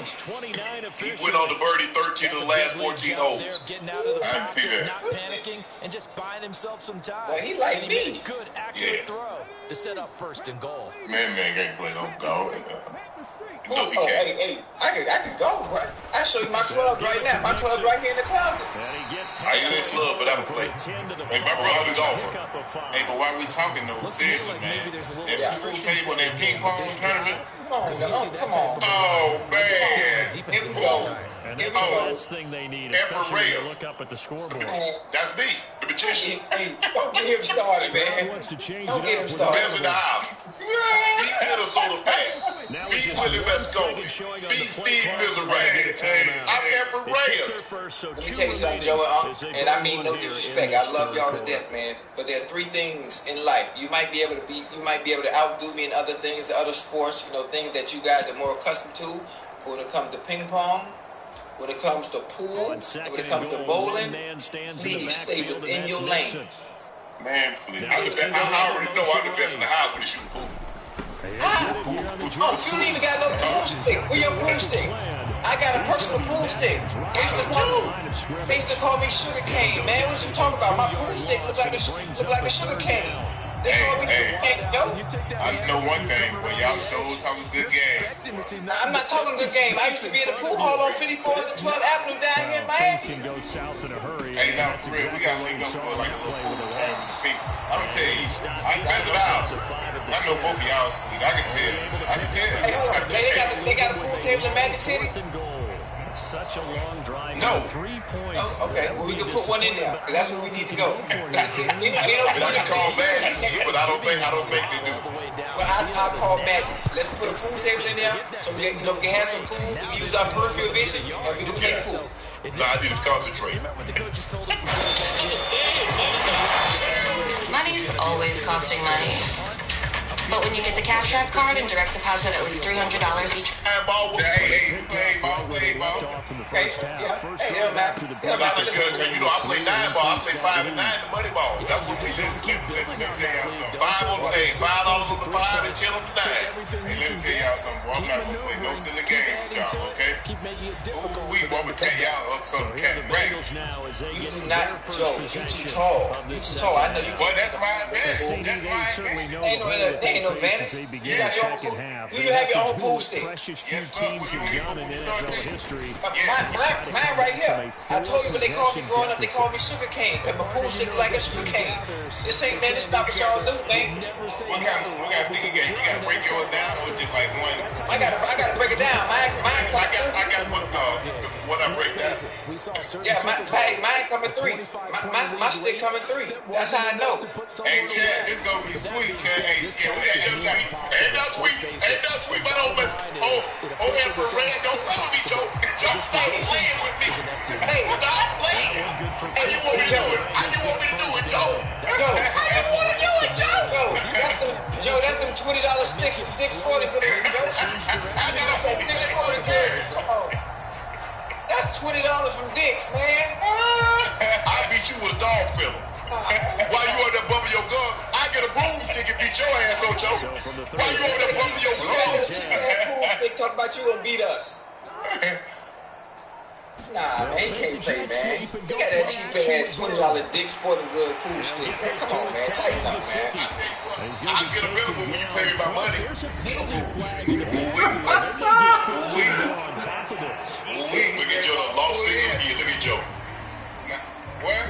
He went on the birdie 13 of the last 14 holes. I didn't see that. Not panicking and just buying himself some time. Well, he like me. Good accurate throw to set up 1st and goal. Man can't play no golf. No, he can't. Hey, I could go, bro. I'll show you my club right now. My club's right here in the closet. I ain't this club, but I don't play. Hey, my brother golfer. Hey, but while we talking though, seriously, man, that pool table, that ping pong tournament. Come on. Oh, man. Here we go. And that's the last thing they need, especially when you look up at the scoreboard. That's me, the magician. Hey, don't get him started, man. Don't get him started. Best in the house. These hitters so the fast. Be Willie Vescovi. Be Steve Misery. I'm Emperor Reyes. Let me tell you something, Joe, and I mean no disrespect. I love y'all to death, man. But there are 3 things in life. You might be able to outdo me in other things, other sports, things that you guys are more accustomed to. When it comes to ping pong, when it comes to pool, when it comes to bowling, please stay within your lane. Man, please. I already know I'm the best in the house when you shoot pool. You don't even got no pool stick. Where your pool stick? I got a personal pool stick. They used to call me sugar cane, man. What you talking about? My pool stick look like a sugar cane. Hey, I know one thing, but y'all sure talking good game. I'm not talking good game. I used to be at the pool hall on 54th and 12th Avenue down here in Miami. Hey, now for real, we gotta link up for like a little pool tournament. I'm gonna tell you, I better out. I know both of y'all sweet. I can tell. Hey, hold on. They got a pool table in Magic City? Such a long drive. No. 3 points. Oh, okay, well, we can put one in there, because that's where we need to go. I can call Madden, but I don't think they do. Well, I'll call Magic. Let's put a pool table in there, so we can have some pool, we can use our peripheral vision, and we can play pool. No, I need to concentrate. Money's always costing money. But when you get the Cash App card and direct deposit at least $300 each. Ball, play ball. Hey, man. You know, I play 9 ball. I play 5 and 9 the money ball. That's what we listen. Let me tell y'all something. $5 on the 5 and 10 on the 9. Hey, let me tell y'all something. Boy, I'm not gonna play no silly games with y'all, okay? I'm gonna tell y'all up some kind of rank. You do not, Joe. You too tall. You too tall. I know you. Boy, that's my advantage. That's my advantage. Ain't no advantage. You got your own. You have your own pool stick. Yes, sir. Mine right here. I told you when they called me growing up, they called me sugar cane. Cause my pool stick like a sugar cane. This ain't, man. This not what y'all do, man. What kind of sticky game? You gotta break yours down, or just like one? I gotta break it down. I got what I break down. Yeah, mine come in 3. My stick come in 3. That's how I know. Hey, Chad, this gonna be sweet, Chad. Hey, yeah, we got ain't that sweet, but Emperor Red, don't play with me, Joe. Joe, stop playing with me. Hey, stop playing. How you want me to do it? Joe? How you want to do it, Joe? That's them $20 sticks from 640 for me, Joe. I got a whole $640. That's $20 from Dick's, man. I beat you with a dog filler. While you on there bumping your gun, I get a broomstick and beat your ass, though, Joe. While you on there bumping your gun. They talk about you and beat us. Nah, man, he can't play, man. You got that cheap ass $20 Dick's Sporting Good pool stick. Come on, man. Tighten up, man. I get a better one when you pay me my money. We get Joe a loss in here. Look at Joe. What?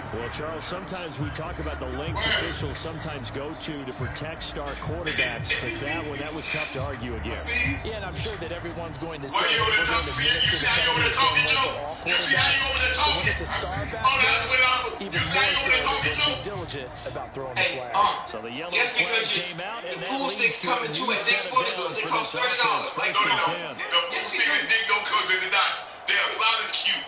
Well, Charles, sometimes we talk about the lengths officials sometimes go to protect star quarterbacks, but that was tough to argue against. Yeah, and I'm sure that everyone's going to say... You see how you over there talking, Joe? You see how you over there talking? When it's a star back, even more so they're going to be diligent about throwing the flag. So the yellow just because came out, and the pool sticks coming to at Dick's Sporting Goods, they cost $30. Like, no. The pool stick and Dick don't come to the dot. They're a solid cute.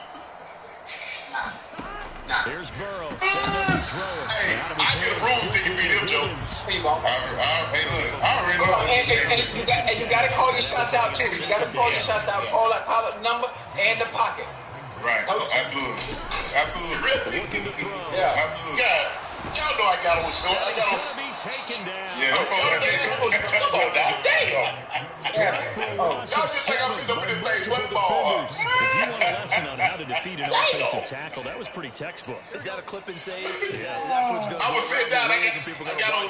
Here's Burrow. Hey, I get a broomstick and beat him, Joe. Here you go. Hey, look, I already know. And you got to call your shots out, too. You got to call your shots out, call out the number and the pocket. Right. Absolutely. Really? Yeah. Absolutely. Yeah. Y'all know I got on. I got on. Taken down. Yeah. Come on, now. Damn. Y'all just think I'm sitting up in this thing football. If you want a lesson on how to defeat an offensive tackle, that was pretty textbook. Is that a clip and save? I was sitting down. I got on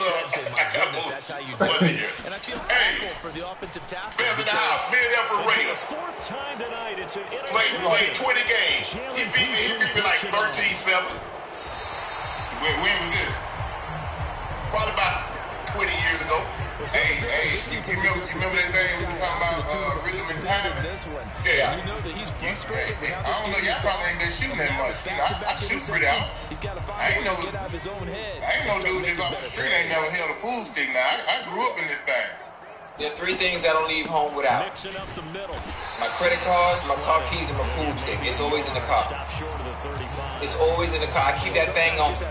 that's how you do it. And I feel thankful for the offensive tackle. Bears in the house. Me and Emperor Raiders. Fourth time tonight. It's an Played 20 games. He beat me like 13-7. When was this? Probably about 20 years ago. Hey, you remember that thing we were talking about, rhythm and time? Yeah. You know that he's frustrated. I don't know, y'all probably ain't been shooting that much. You know, I shoot pretty often. He's got to find a way to get out of his own head. I ain't no dude just off the street ain't never held a pool stick now. I grew up in this thing. There are 3 things I don't leave home without. Mixing up the middle. My credit cards, my car keys, and my pool stick. It's always in the car. It's always in the car. I keep that thing on me.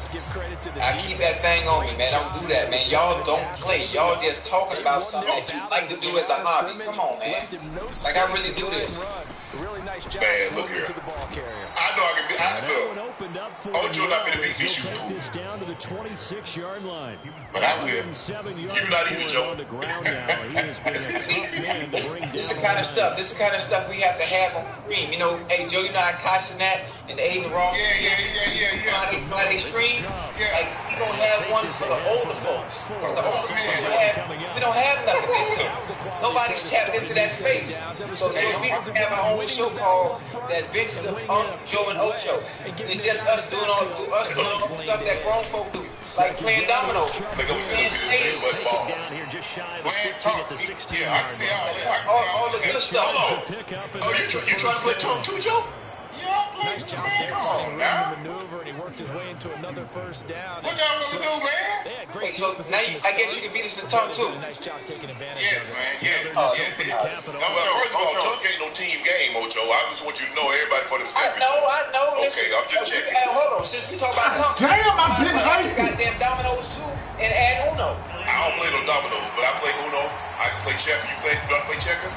I keep that thing on me, man. I don't do that, man. Y'all don't play. Y'all just talking about something that you like to do as a hobby. Come on, man. Like, I really do this. Really nice job. Man, look here. I know I can be. Ocho not going to beat me shooting pool. Down to the 26-yard line. But I will. You're not even Joe. This is the kind of stuff. This is the kind of stuff we have to have on screen. You know, hey Joe, you know how Kashnet and Aiden Ross. Yeah. How they scream. Like we don't have one for the older folks. For the older men, we don't have nothing in here. Nobody's tapped into that space. So Joe, we have our own show called The Adventures of Joe and Ocho. It's just us doing all the stuff that grown folk do, like playing dominoes. Like I'm sitting up in this but ball. Playing talk. Yeah, I can see all the good stuff. Oh, you trying to play talk too, Joe? Yeah, I'm playing some man. Come on, now. Maneuver, and he worked his way into another first down. What y'all want to do, man? Wait, so now I guess you can beat us in talk too. Nice job taking advantage yes, of it. man. Yes. First of all, talk ain't no team game, Ocho. I just want you to know everybody for themselves. I know. Okay, I'm just checking. Hold on, since we talk about talk, damn, I'm getting hyped. Goddamn dominoes too, and add Uno. I don't play no dominoes, but I play Uno. I can play checkers. You don't play checkers?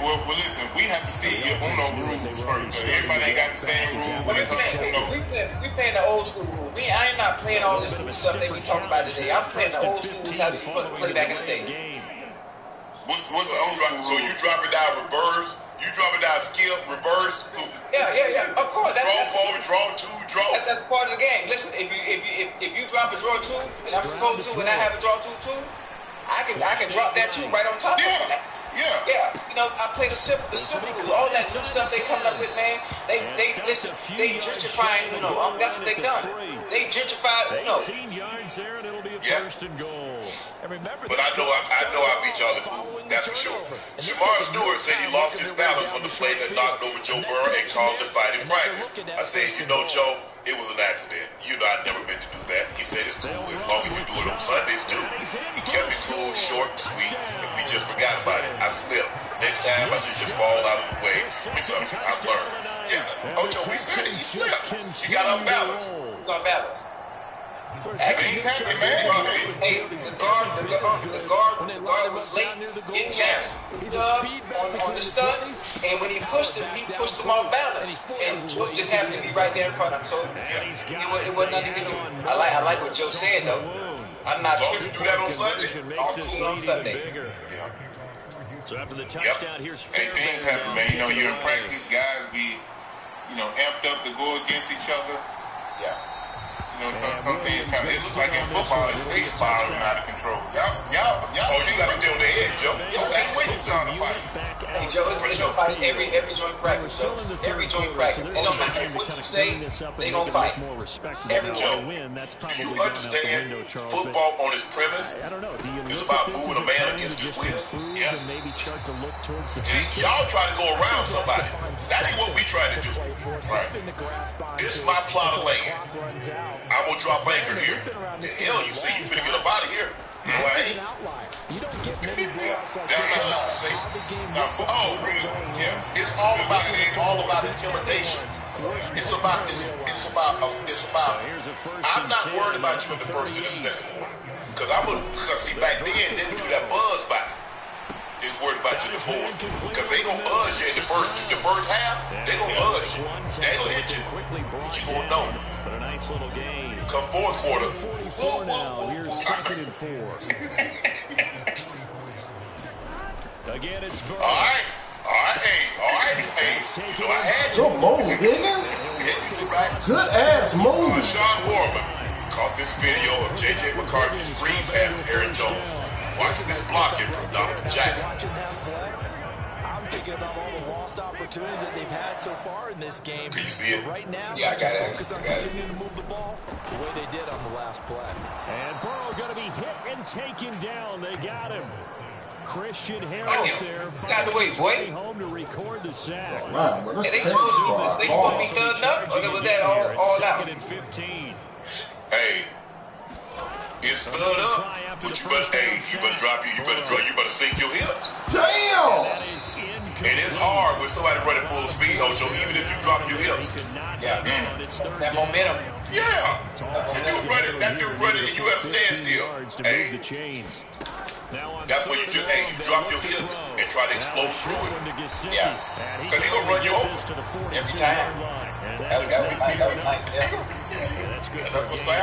Well, listen, we have to see your Uno rules first. Everybody ain't got the same rules when it comes to Uno. We playing the old school rules. I ain't not playing all this new stuff that we talking about today. I'm playing the old school rules how we play back in the day. What's the old school? So you drop it down reverse. You drop it down skip, reverse. Yeah. Of course. Draw forward, draw two, draw. That's part of the game. Listen, if you drop a draw two, and I'm supposed to, and I have a draw two too, I can drop that two right on top of it. Yeah. You know, I play the simple rules. All that new stuff they coming up with, man. They gentrifying Uno. That's what they done. They gentrified Uno. 18 yards there, and it'll be a first and goal. And remember, but I know I beat y'all in pool. That's for sure. Jamar Stewart said he lost his balance on the play that knocked over Joe Burrow and caused a fight in practice. I said, you know, Joe, it was an accident. You know, I never meant to do that. He said it's cool as long as you do it on Sundays too. He kept it cool, short, and sweet, and we just forgot about it. I slipped. Next time I should just fall out of the way. I've learned. Yeah. Ocho, we said it. He slipped. You got unbalanced. You got balance. Things happen, man. Hey, the guard was late getting on the stunt, and when he pushed him off balance, and Chubb just happened to be right there in front of him. So it wasn't nothing to do. I like what Joe said though. I'm not sure to do that on Sunday. On Sunday. Yeah. So after the touchdown, here's hey, things happen, man. You know, you're in practice, guys be, amped up to go against each other. Yeah. Some things it looks like in football, it's spiraling out of control. Y'all, you got to stay on the edge, Joe. Ain't waiting to start a fight. Hey, Joe, it's a fight every joint practice, Joe. Every joint practice. They don't matter what you say, they gonna fight. Every Joe, do you understand football on its premise is about moving a man against his will? Yeah. Y'all try to go around somebody. That ain't what we try to do. Right. This is my plot of land. I will drop anchor here. The hell you say you finna get up out of here? No, I ain't. It's all about intimidation. It's about. I'm not worried about you in the first and the second quarter, because see back then they didn't do that buzz back. They're worried about you in the fourth, because they gonna buzz you in the first half. They gonna buzz you. They ain't gonna hit you, but you gonna know. Little game. Come fourth quarter. Here's 2nd and 4. Again, it's Burrow. All right. Hey. You know I had you. Good move, niggas. Good ass move. Sean Borman caught this video of J.J. McCarthy's screen pass to Aaron Jones. Watching this blocking from Domination Jackson. I'm thinking about all the lost opportunities that they've had so far in this game. Can you see it? Right now, yeah, I got it. Continue to move the ball the way they did on the last play. And Burrow going to be hit and taken down. They got him. Christian Harris there. Got the way, boy. Home to record the sack. Wow, but they supposed to be thugged up, or was that all out? 15. Hey, it's stood up, but you better sink your hips. Damn! And it's hard when somebody running full speed, Ocho, even if you drop your hips. Yeah. That momentum. Yeah. That dude running, and you have to stand still. Hey. That's when you drop your hips and try to explode through it. Yeah. Because he's going to run you over. Every time. That's good. That's what's going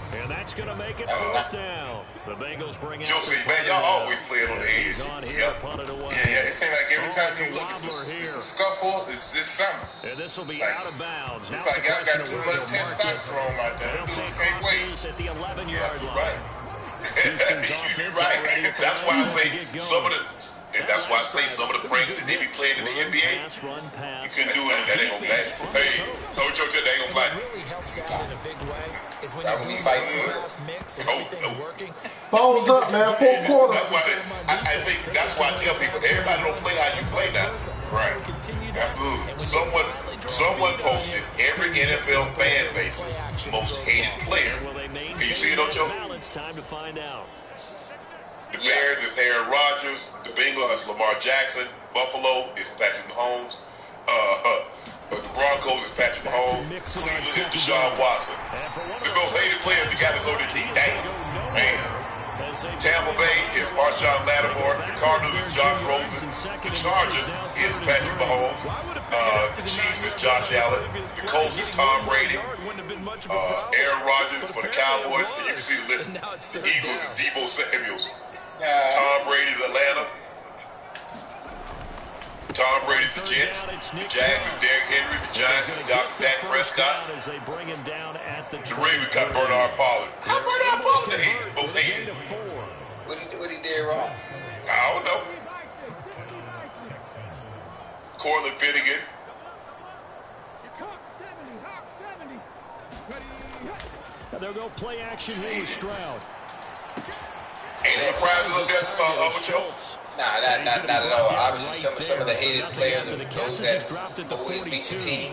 and that's going to make it 4th down. The Bengals bring out. You'll see, man, y'all always playing on the edge. Yeah, it seems like every time you look, it's a scuffle. It's something. And this will be out of bounds. It's like y'all got too much testosterone out there. Dudes can't wait. At the 11-yard line. Right. You're right. That's why I say some of the pranks that they be playing in the NBA, you can do it. That ain't gonna fly. Hey, no joke, that ain't gonna fly. That when we fight Balls up, man. Full quarter. I think that's why I tell people everybody don't play how you play now. Right. Absolutely. Someone posted every NFL fan base's most hated player. Can you see it, Ocho? It's time to find out. The Bears is Aaron Rodgers. The Bengals is Lamar Jackson. Buffalo is Patrick Mahomes. The Broncos is Patrick Mahomes. Cleveland is Deshaun Watson. The most hated player the guy that's on the team. Damn. Man. Tampa Bay is Marshawn Lattimore. The Cardinals is Josh Rosen. The Chargers is Patrick Mahomes. The Chiefs is Josh Allen. The Colts is Tom Brady. Aaron Rodgers for the Cowboys. And you can see the list. The Eagles is Deebo Samuels. Tom Brady's Atlanta. Tom Brady's the Jets. The Jags is Derrick Henry. The Giants is Dak Prescott. The Ravens got Bernard Pollard. How Bernard Pollard? They both hated. What he did wrong? I don't know. Cortland Finnegan. They'll go play action here with Stroud. Ain't that prizes up there, Ocho? Nah, not at all. Obviously, some of the hated players are those that always beat your team.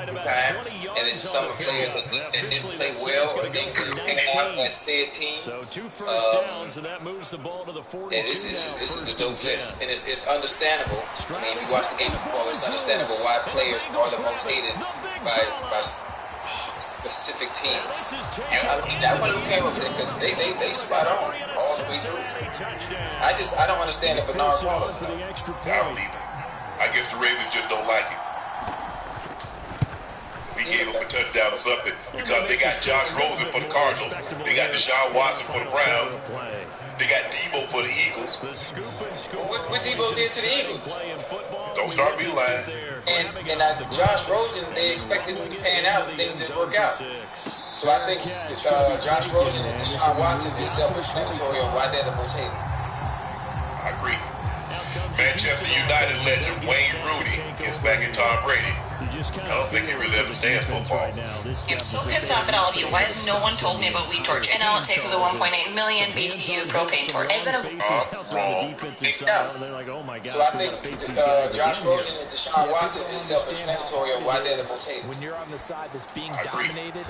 And then some players that didn't play well or didn't pick out that said team. So 2 first downs, and that moves the ball to the 42. Yeah, this is the dope list. And it's understandable. I mean, if you watch the game before, it's understandable why players are the most hated by specific teams. And I mean, that one who came up with it because they spot on all the way through. I don't understand the Bernard Pollard. I don't either. I guess the Ravens just don't like it. He gave up a touchdown or something because they got Josh Rosen for the Cardinals. They got Deshaun Watson for the Browns. They got Debo for the Eagles. What Debo did to the Eagles? Don't start me lying. And Josh Rosen, they expected him to pan out, and things didn't work out. So I think Josh Rosen and Deshaun Watson is self-explanatory on why they're the most hated. I agree. Manchester United legend Wayne Rooney is back in Tom Brady. I don't think he really understands football. I'm so pissed off at all of you. Why has no one told me about Wheat Torch? And all it takes is a 1.8 million BTU propane torch. Wrong. So I think Josh Rosen and Deshaun Watson is self-explanatory on why they're the most hated. When you're on the side that's being I agree. dominated,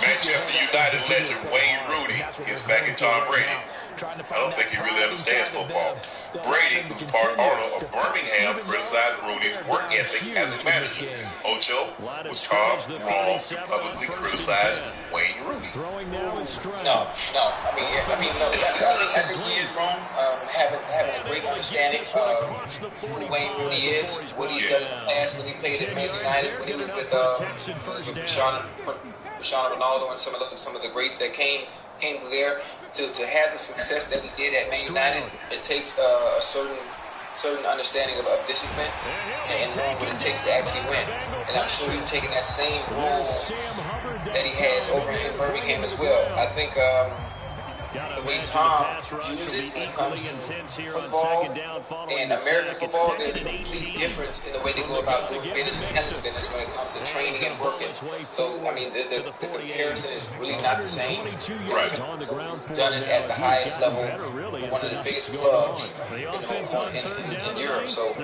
Manchester United legend Wayne Rooney is back in Tom Brady. I don't think he really understands football. Brady, who's part owner of Birmingham, criticized Rooney's work ethic as a manager. Ocho was Tom wrong to publicly criticize Wayne Rooney. No. I think he is wrong. Having a great understanding of who Wayne Rooney is, what he's done in the past when he played at Man United, when he was with Cristiano Ronaldo and some of the greats that came to there. To have the success that he did at Man United, it takes a certain understanding of discipline and knowing what it takes to actually win. And I'm sure he's taking that same role that he has over in Birmingham as well. I think the way Tom uses it when it comes to football and American football, there's a complete difference in the way they go about doing business and handling business when it comes to training and working. So, I mean, the comparison is really not the same. Right. Done it at the highest level, one of the biggest clubs in Europe. So, I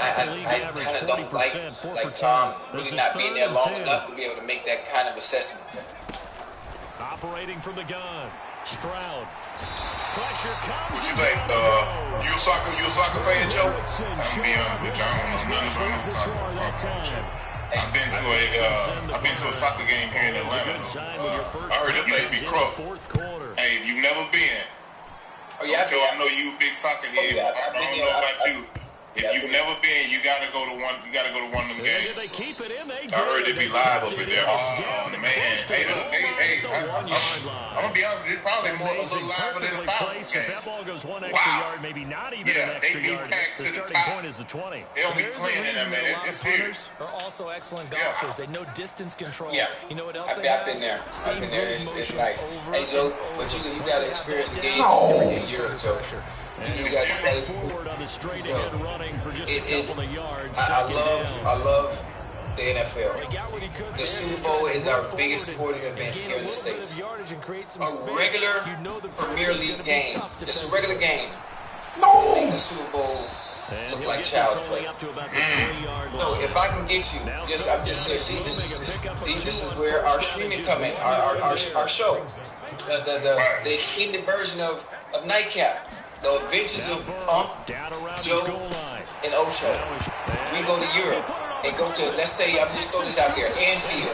kind of don't like Tom really not being there long enough to be able to make that kind of assessment. Operating from the gun. Stroud. Pressure comes. What you think? You a soccer fan, Joe? I'm being honest with you. I don't know nothing about soccer. I've been to a soccer game here in Atlanta. I heard this thing be rough. Hey, you've never been. Oh yeah, I know you a big soccer head. I don't know about you. If you've never been, you gotta go to one. You gotta go to one of them games. They keep it in. I heard it be live up in there. Oh man! Hey, look, I'm gonna be honest. It's probably a little liver than the Falcons game. That ball goes one extra yard, maybe not even an extra yard. The starting point is the 20. They'll be playing in there, man. It's serious. are also excellent golfers. They know distance control. Yeah. You know what else? I've been there. It's nice. Hey Joe, but you got to experience the game in Europe, Joe. You got to play forward on the straight ahead running for just a couple of yards. I love the NFL. The Super Bowl is our biggest sporting event here in the States. A regular Premier League game, just a regular game, makes the Super Bowl look like child's play. So if I can get you, I'm just saying, see, this is where our streaming come in, our show, the extended version of Nightcap. The Adventures of Punk, Joe, and Ocho. We go to Europe and go to, let's say, I'm just throwing this out there, Anfield,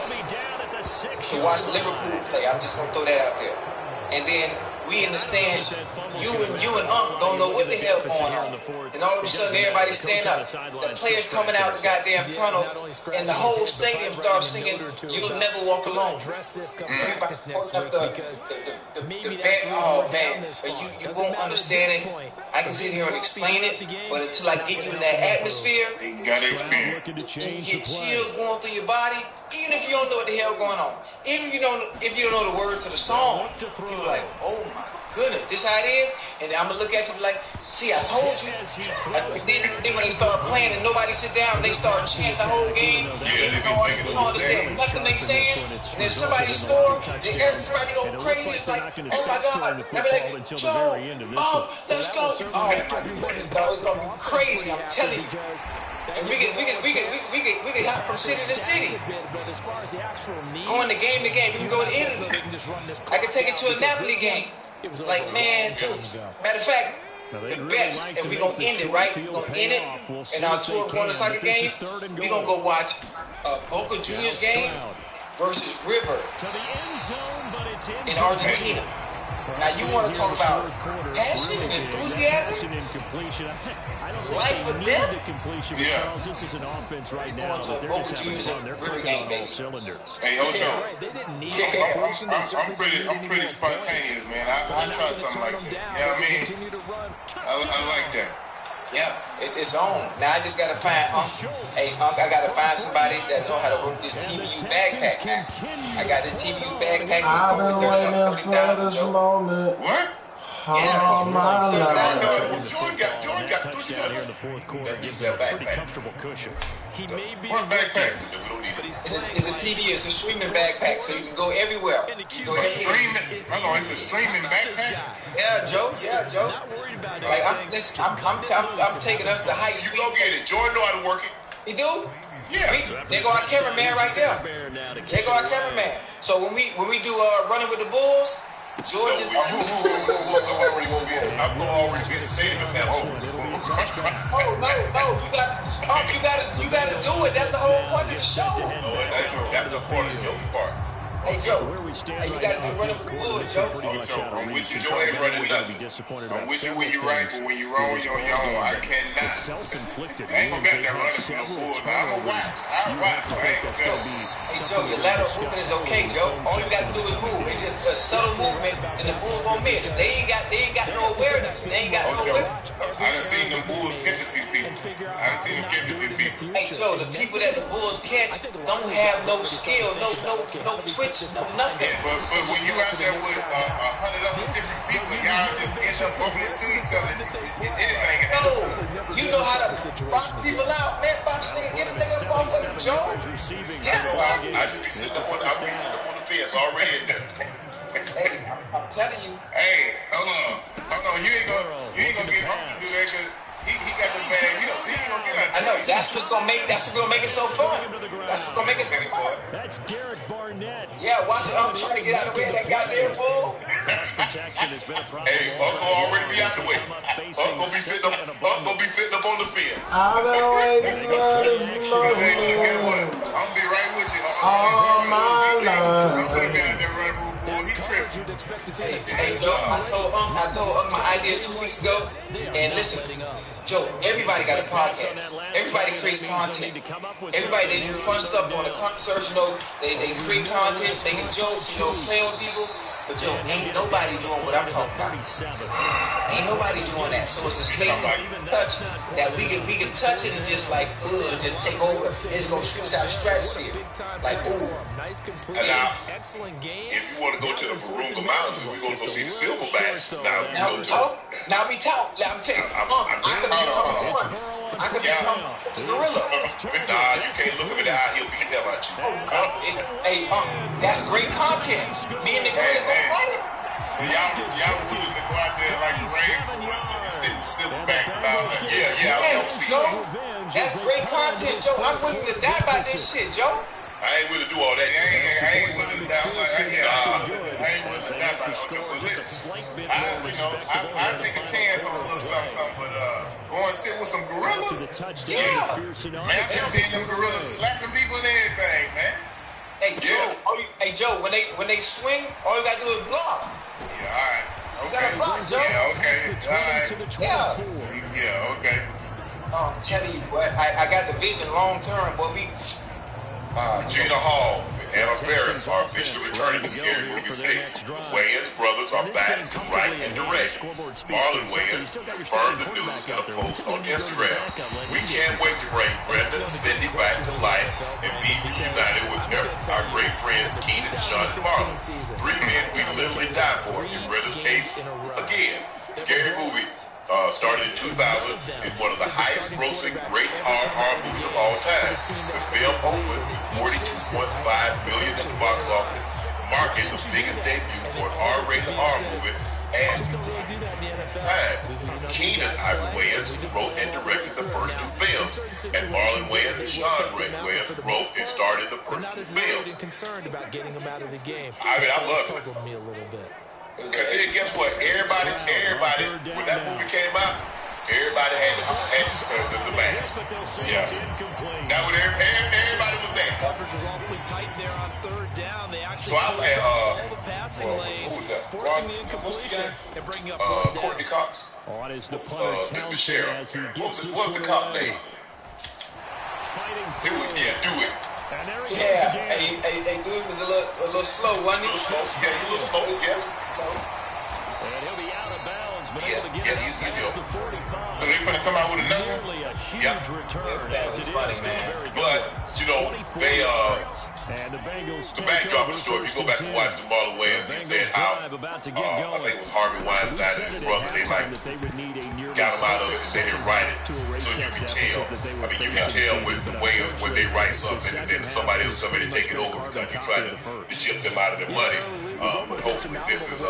to watch Liverpool play. I'm just going to throw that out there. And then we in the stands, you and Unc don't know what the hell going on. And all of a sudden, everybody stand up. The players coming out the goddamn tunnel, and the whole stadium starts singing, "You'll Never Walk Alone." Everybody holding up the band. Oh, man. But you won't understand it. I can sit here and explain it, but until I get you in that atmosphere, you got to experience it. You get chills going through your body, even if you don't know what the hell going on. Even if you don't know the words to the song, you're like, oh my goodness, this how it is? And I'm gonna look at you like, see, I told you. Then when they start playing and nobody sit down, they start chanting the whole game. Yeah, they you don't understand nothing they saying. And then somebody score, then everybody go crazy. It's like, oh my God. And I be like, Joe, let's go. Oh my goodness, dog, it's gonna be crazy. I'm telling you. And we get hop from city to city. Going to game. We can go to Italy. I can take it to a Napoli game. Like, man, matter of fact, the best, and we're going to end it, right? We're going to end it in our tour corner soccer games. We're going to go watch Boca Juniors game versus River in Argentina. Now, you want to talk about passion and enthusiasm? Life or death? Yeah. This is an offense right now. They're Boca Juniors and River game, baby. Hey, Ocho, I'm pretty spontaneous, man. I try something like that. You know what I mean? I like that. Yeah, it's on. Now I just gotta find Hey, Unc, I gotta find somebody that know how to work this TVU backpack. Now. I got this TVU backpack. I've been waiting for this moment. What? All my life. Jordan got three here in the fourth quarter. Gives that pretty comfortable cushion. He may be what backpack? We don't need it. It's a TV. It's a streaming backpack, so you can go everywhere. Streaming? It's a streaming backpack. Yeah, Joe. Like I'm taking us to high school. You go get it. Jordan know how to work it. He do? Yeah. There go our cameraman right there. There go our cameraman. So when we do running with the Bulls, George is. I'm already gonna get it. I'm gonna always be in the stadium at that home. No. You gotta do it. That's the whole point of the show. No, that's the part of the yoga part. Hey, Joe. Hey, you gotta do running with the Bulls, Joe. I'm with you. Joe ain't running nothing. I'm with you when you're right, but when you're wrong, you're on. I cannot. I ain't gonna bet that running for no Bulls. I'm gonna watch. I'll watch. I ain't gonna tell you. Hey, Joe, your lateral movement is okay, Joe. All you got to do is move. It's just a subtle movement, and the Bulls gonna miss. They ain't got no awareness. They ain't got no awareness. I done seen them Bulls catch a few people. I done seen them catch a few people. Hey, Joe, the people that the Bulls catch don't have no skill, no twitch, no nothing. Yeah, but when you out there with 100 other different people, y'all just end up bumping into each other. Anything. No, you know how to box people out, man. Box nigga, get a nigga off of him, Joe. Yeah. I just be sitting up on the fence already in there. Hey, I'm telling you. Hey, hold on. You ain't gonna get Unc to do that because he got the bag. He ain't gonna get out. I know. That's what's gonna make it so fun. That's what's gonna make it so fun. That's Garrett Barnett. Yeah, watch it. I'm trying to get out of the way of that goddamn bull. Hey, Uncle already be out the way. Uncle be sitting up on the fence. I've been waiting for this moment. I'm be right with you. All my life. I'm gonna be out there running with Bull. He tripping. Hey, Joe, I told Unc my idea 2 weeks ago. And listen, Joe, everybody got a podcast. Everybody creates content. Everybody, they do fun stuff on the concerts, they create content, they get jokes, play on people. But Joe, ain't nobody doing what I'm talking about. Ain't nobody doing that. So it's a space that we can touch, that we can touch it and just like, just take over. It's gonna shoot us out of the stratosphere. Like, ooh. And now, if you want to go to the Virunga Mountains, we're gonna go see the Silverbacks. Now we talk. I'm telling you, I could become the gorilla. Nah, you can't look him in the eye. He'll beat the hell out you. Hey, that's great content. Me and the gorilla go fight it. So y'all willing to go out there like the Ravens and sit in Silverbacks and all that? Yeah, I want to see that. That's great content, Joe. I'm willing to die by this shit, Joe. I ain't willing to do all that. I ain't willing to die. I'm like, I ain't willing to die by that. But listen, I take a chance on a little something, but go and sit with some gorillas. Yeah. Man, I've been seeing them gorillas slapping people and everything, man. Hey, Joe, when they swing, all you gotta do is block. Yeah, all right. got a block, Joe. Yeah, okay. All right. Yeah. Yeah, okay. I'm telling you what, I got the vision long term, but Regina Hall and Anna Ferris are officially returning to Scary Movie 6. The Wayans brothers are back to write and direct. Marlon Wayans confirmed the news in a post on Instagram. We can't wait to bring Brenda and Cindy back to life and be reunited with our great friends Keenan, Sean, and Marlon. 3 men we literally died for. In Brenda's case, again, Scary Movie started in 2000 and one of the highest grossing rated horror movies of all time. The film opened with $42.5 million at the box office, marking the biggest debut for an R-rated horror movie and time. Keenan Ivan Wayans wrote and directed the first 2 films, and Marlon Wayans and Sean Wayans wrote and starred in the first 2 films. I mean, I love it. Cause then guess what? Everybody, when that movie came out, everybody had the mask. Yeah. That was everybody was there. Coverage was awfully tight there on 3rd down. They actually so I had who was that? Forcing the incompletion and bringing up Courtney Cox. The sheriff. What was the cop name? Do it. Yeah, hey, dude was a little slow, wasn't he? A little slow, yeah. And he'll be out of bounds, but able to get you know. the 45. So they're going to come out with another one? Yeah. That was funny, man. But, you know, they, and the Bengals the backdrop of the story, if you go back and watch the Marlon Wayans, he said how, I think it was Harvey Weinstein and his brother, they got him out of it and they didn't write it. So you can tell, you can tell with the way of when they write something and then somebody else come in and take it over because you try to chip them out of their money. But hopefully this is,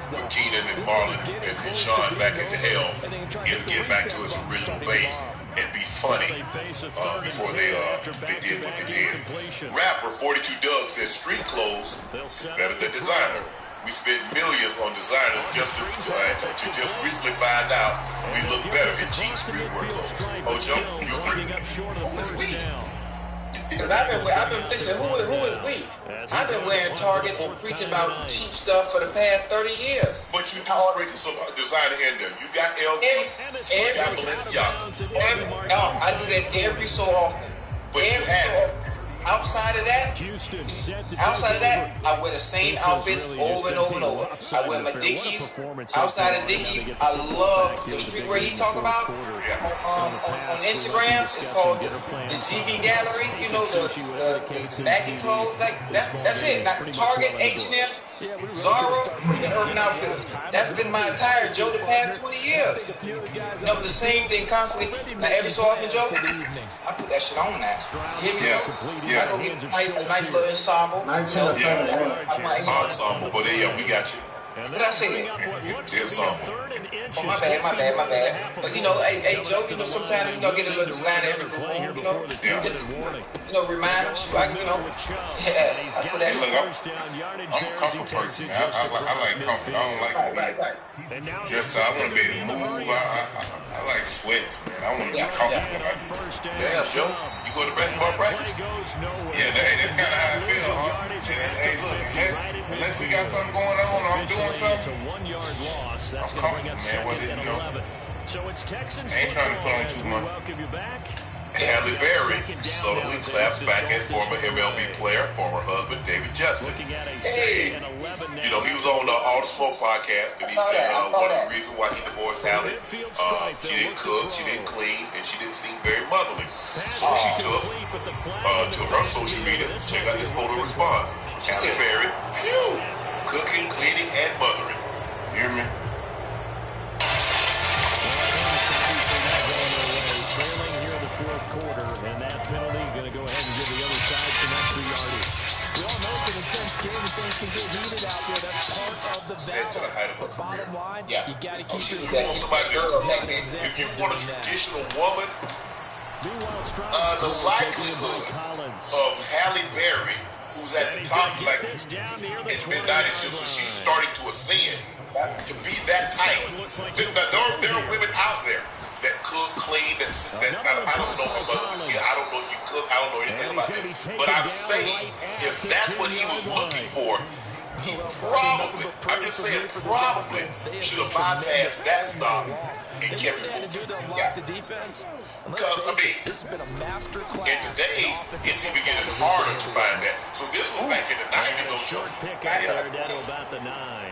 with Keenan and Marlon and Sean back at the helm, it'll get back to its original base and be funny before they did what they did. Rapper 42 Doug says street clothes is better than designer. We spent millions on designers just to just recently find out we look better in cheap streetwear clothes. Oh, Joe, you agree? Who is we? Because I've been listen, who is we? I've been wearing Target and preaching about cheap stuff for the past 30 years. But you do sprinkle some designer in there. You got LV, you got Balenciaga. I do that every so often. But you have outside of that, I wear the same outfits over and over and over. I wear my Dickies. Outside of Dickies, I love the streetwear he talk about. On Instagram, it's called the GB Gallery. You know, the baggy clothes. Like that's it. Now, Target, H&M, Zara, and Urban Outfitters. That's been my attire, Joe, the past 20 years. You know, the same thing constantly. Now, every so often, Joe, I put that shit on now. I go get a nice little ensemble. Ensemble, but yeah, we got you. What did I say? The ensemble. Oh, my bad. But hey, Joe, sometimes get a little design every just remind us. I put that. I'm a comfort person. I like comfort. I don't like just I want to be able to move. I like sweats, man. I want to be comfortable like this. Yeah, Joe, you go to basketball practice? Yeah, that's kind of how I feel. Hey, look, unless we got something going on or I'm doing something, I'm comfortable, man. I ain't trying to put on too much. Halle Berry subtly claps back at former MLB player, former husband David Justin. Hey, he was on the All the Smoke podcast, and he said one of the reasons why he divorced Halle, she didn't cook, she didn't clean, and she didn't seem very motherly. So she took to her social media. Check out this photo response. Halle Berry, cooking, cleaning, and mothering. You hear me? Quarter, and that penalty going to go ahead and give the other side some extra yardage. We all know it's an intense game and things can get heated out there. That's part of the battle. But bottom line, you got to keep it cool. If you want a traditional woman, the likelihood of Halle Berry, who's at the top, like it's been 96, so she's starting to ascend, to be that tight. There are women out there that cook, clean, I don't know her mother's skill. I don't know if you cook. I don't know anything about that. But I'm saying, if that's what he was looking for, he probably, I'm just saying, probably should have bypassed that stop and kept it moving. Because, I mean, in today's, it's even getting harder to find that. So this was back in the 90s, Joe.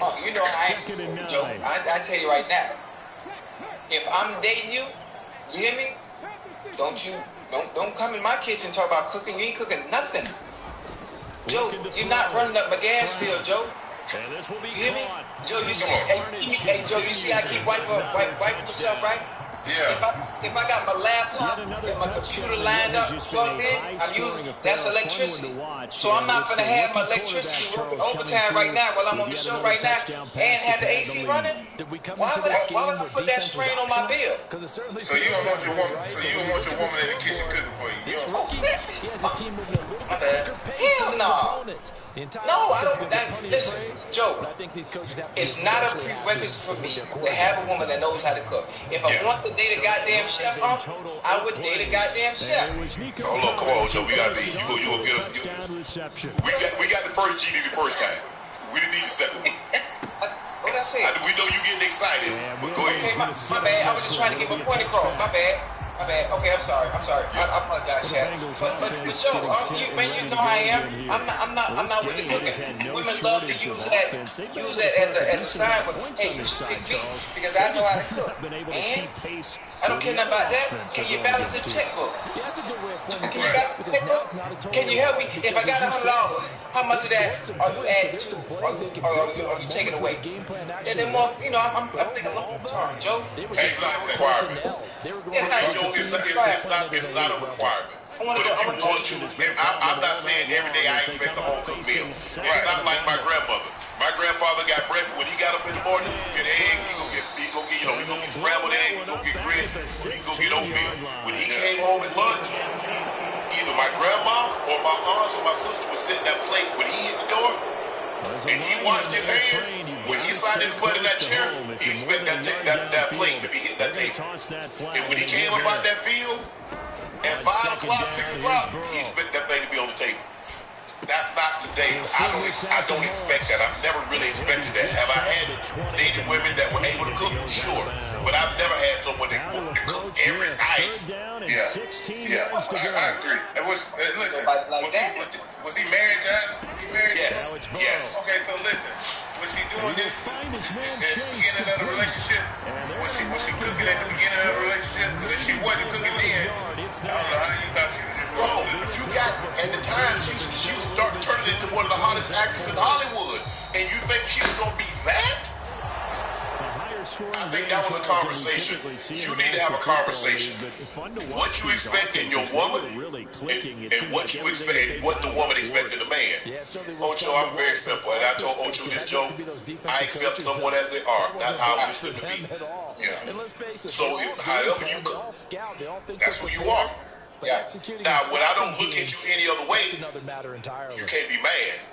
Oh, you know, I tell you right now, if I'm dating you, you hear me? Don't come in my kitchen and talk about cooking. You ain't cooking nothing. Joe, you're not running up my gas bill, Joe. You hear me? Joe, you see, hey, Joe, you see I keep wiping myself, right? Yeah. If I got my laptop and my computer lined up, plugged in, I'm using, that's electricity. So I'm not going to have my electricity working overtime right now while I'm on the show right now and have the AC running. Why would I put that strain on my bill? So you don't want your woman, in the kitchen cooking for you. My bad. Hell no. No, I don't. Listen, Joe, it's not a prerequisite for me to have a woman that knows how to cook. If I want to date a goddamn chef, I would date a goddamn chef. Hold on, come on, Joe. We got to be. You gonna get us? We got the first GD the first time. We didn't need the second one. What I say? We know you getting excited, but go ahead. Okay, my bad. I was just trying to get my point across. My bad. Okay, I'm sorry. I apologize, Chad. But Joe, you know how I am. I'm not with the cooking. Women love to use that as a sign with, hey, you should pick me because I know how to cook. And I don't care nothing about that. Can you balance this checkbook? Can you balance the checkbook? Can you help me? If I got $100, how much of that are you adding to, or are you taking away? And then more, you know, I'm thinking long term, Joe. It's not a requirement. It's not a requirement. But if you want to, I'm not saying every day I expect a home cooked meal. It's not like my grandmother. My grandfather got breakfast when he got up in the morning. He get eggs. He gonna get scrambled eggs. He gonna get grits. He gonna get oatmeal. When he came home at lunch, either my grandma or my aunts or my sister would sit in that plate when he hit the door, and he washed his hands. When he signed his butt in that chair, he expected that plate to be hitting that table. And when he came up out that field, at 5 o'clock, 6 o'clock, he expected that thing to be on the table. That's not today. I don't expect that. I've never really expected that. Have I had dated women that were able to cook? Sure. But I've never had someone that wanted to cook every night. Yeah. I agree. Listen, was he married, guys? Was he married? Yes. Okay, so listen. Was she doing this at the beginning of the relationship? Was she cooking at the beginning of the relationship? Because if she wasn't cooking then, I don't know how you thought she was just rolling. You got, at the time, she started turning into one of the hottest actresses in Hollywood. And you think she was going to be that? I think that was a conversation. You need to have a conversation. What you expect in your woman and what you expect, what the woman expects in a man. Ocho, I'm very simple. And I told Ocho this joke. I accept someone as they are, not how I wish them to be. Yeah. So however you cook, that's who you are. Yeah. Now, when I don't look at you any other way, you can't be mad.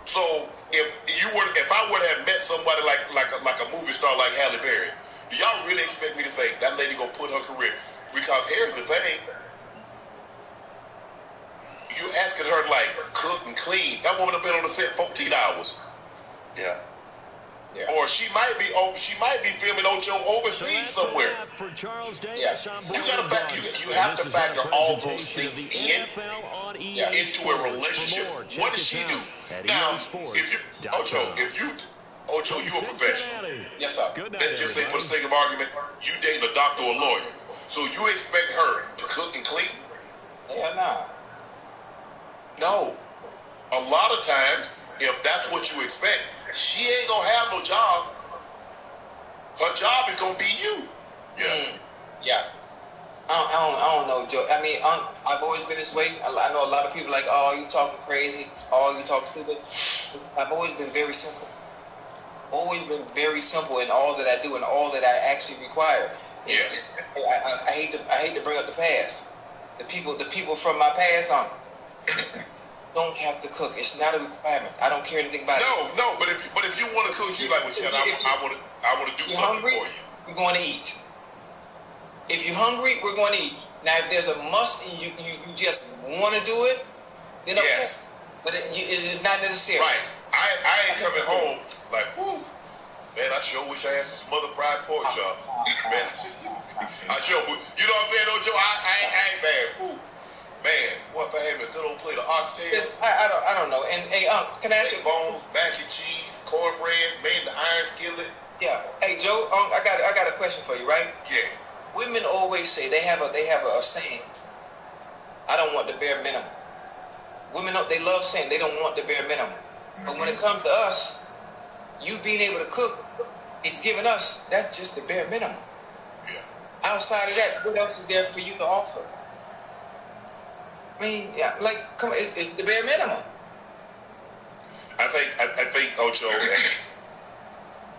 So if I were to have met somebody like a movie star like Halle Berry, do y'all really expect me to think that lady gonna put her career? Because here's the thing: you asking her like cook and clean. That woman have been on the set 14 hours. Yeah. Or she might be filming Ocho overseas somewhere. Yeah. You have to factor all those things into a relationship. What does she do? Now, Ocho, you a professional. Yes, sir. Let's just say, for the sake of argument, you dating a doctor or a lawyer. So you expect her to cook and clean? Hell nah. No. A lot of times, if that's what you expect, she ain't gonna have no job. Her job is gonna be you. Yeah. I don't know, Joe. I mean, I've always been this way. I know a lot of people like, oh, you talking crazy. Oh, you talking stupid. I've always been very simple. Always been very simple in all that I do and all that I actually require. Yes. I hate to bring up the past. The people from my past don't have to cook. It's not a requirement. I don't care anything about it. No. But if you want to cook, you like, well, I want to do something for you. We're going to eat. If you're hungry, we're going to eat. Now, if there's a must and you just want to do it, then okay. Yes. But it's not necessary. Right. I ain't coming home like, whoo, man, I sure wish I had some smothered fried pork chop. Man, I sure would. You know what I'm saying, though, Joe? I ain't bad. Woo. Man, what if I had me a good old plate of oxtails? I don't know. And hey, can I ask you bones, mac and cheese, cornbread, made in the iron skillet. Yeah. Hey, Joe, I got a question for you, right? Yeah. Women always say they have a saying. I don't want the bare minimum. Women, they love saying they don't want the bare minimum. But when it comes to us, you being able to cook, it's giving us, that's just the bare minimum. Yeah. Outside of that, what else is there for you to offer? I mean, yeah, like, come on, it's the bare minimum. I think, Ocho,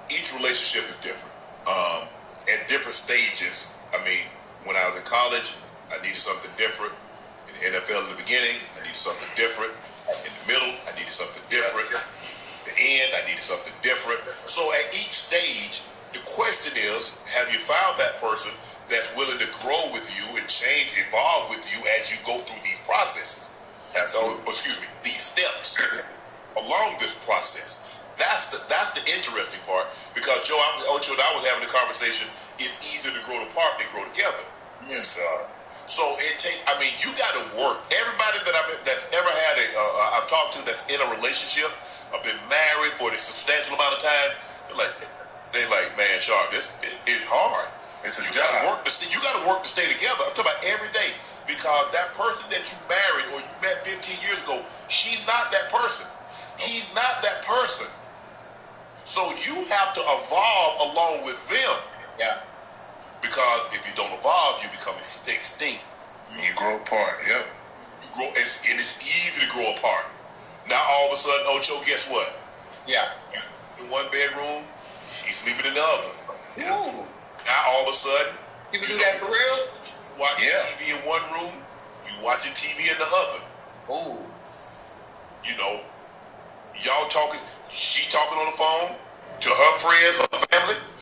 each relationship is different. At different stages, I mean, when I was in college, I needed something different. In the NFL in the beginning, I needed something different. In the middle, I needed something different. At the end, I needed something different. So at each stage, the question is, have you found that person that's willing to grow with you and change, evolve with you as you go through these processes? So, these steps along this process. That's the interesting part, because Ocho and I was having a conversation. It's easier to grow apart than grow together. Yes, sir. So you got to work. Everybody that's ever had I've talked to that's in a relationship, or been married for a substantial amount of time, they're like, man, Sharp, it's hard. It's a you job. You got to work to stay together. I'm talking about every day, because that person that you married or you met 15 years ago, she's not that person. He's not that person. So you have to evolve along with them. Yeah. Because if you don't evolve, you become extinct. You grow apart. Yep. You grow, and it's easy to grow apart. Now all of a sudden, Ocho, guess what? Yeah. In one bedroom, she's sleeping in the other. Ooh. Now all of a sudden, people do that for real? Watching TV in one room, you watching TV in the other. Ooh. You know, y'all talking. She talking on the phone to her friends, her family.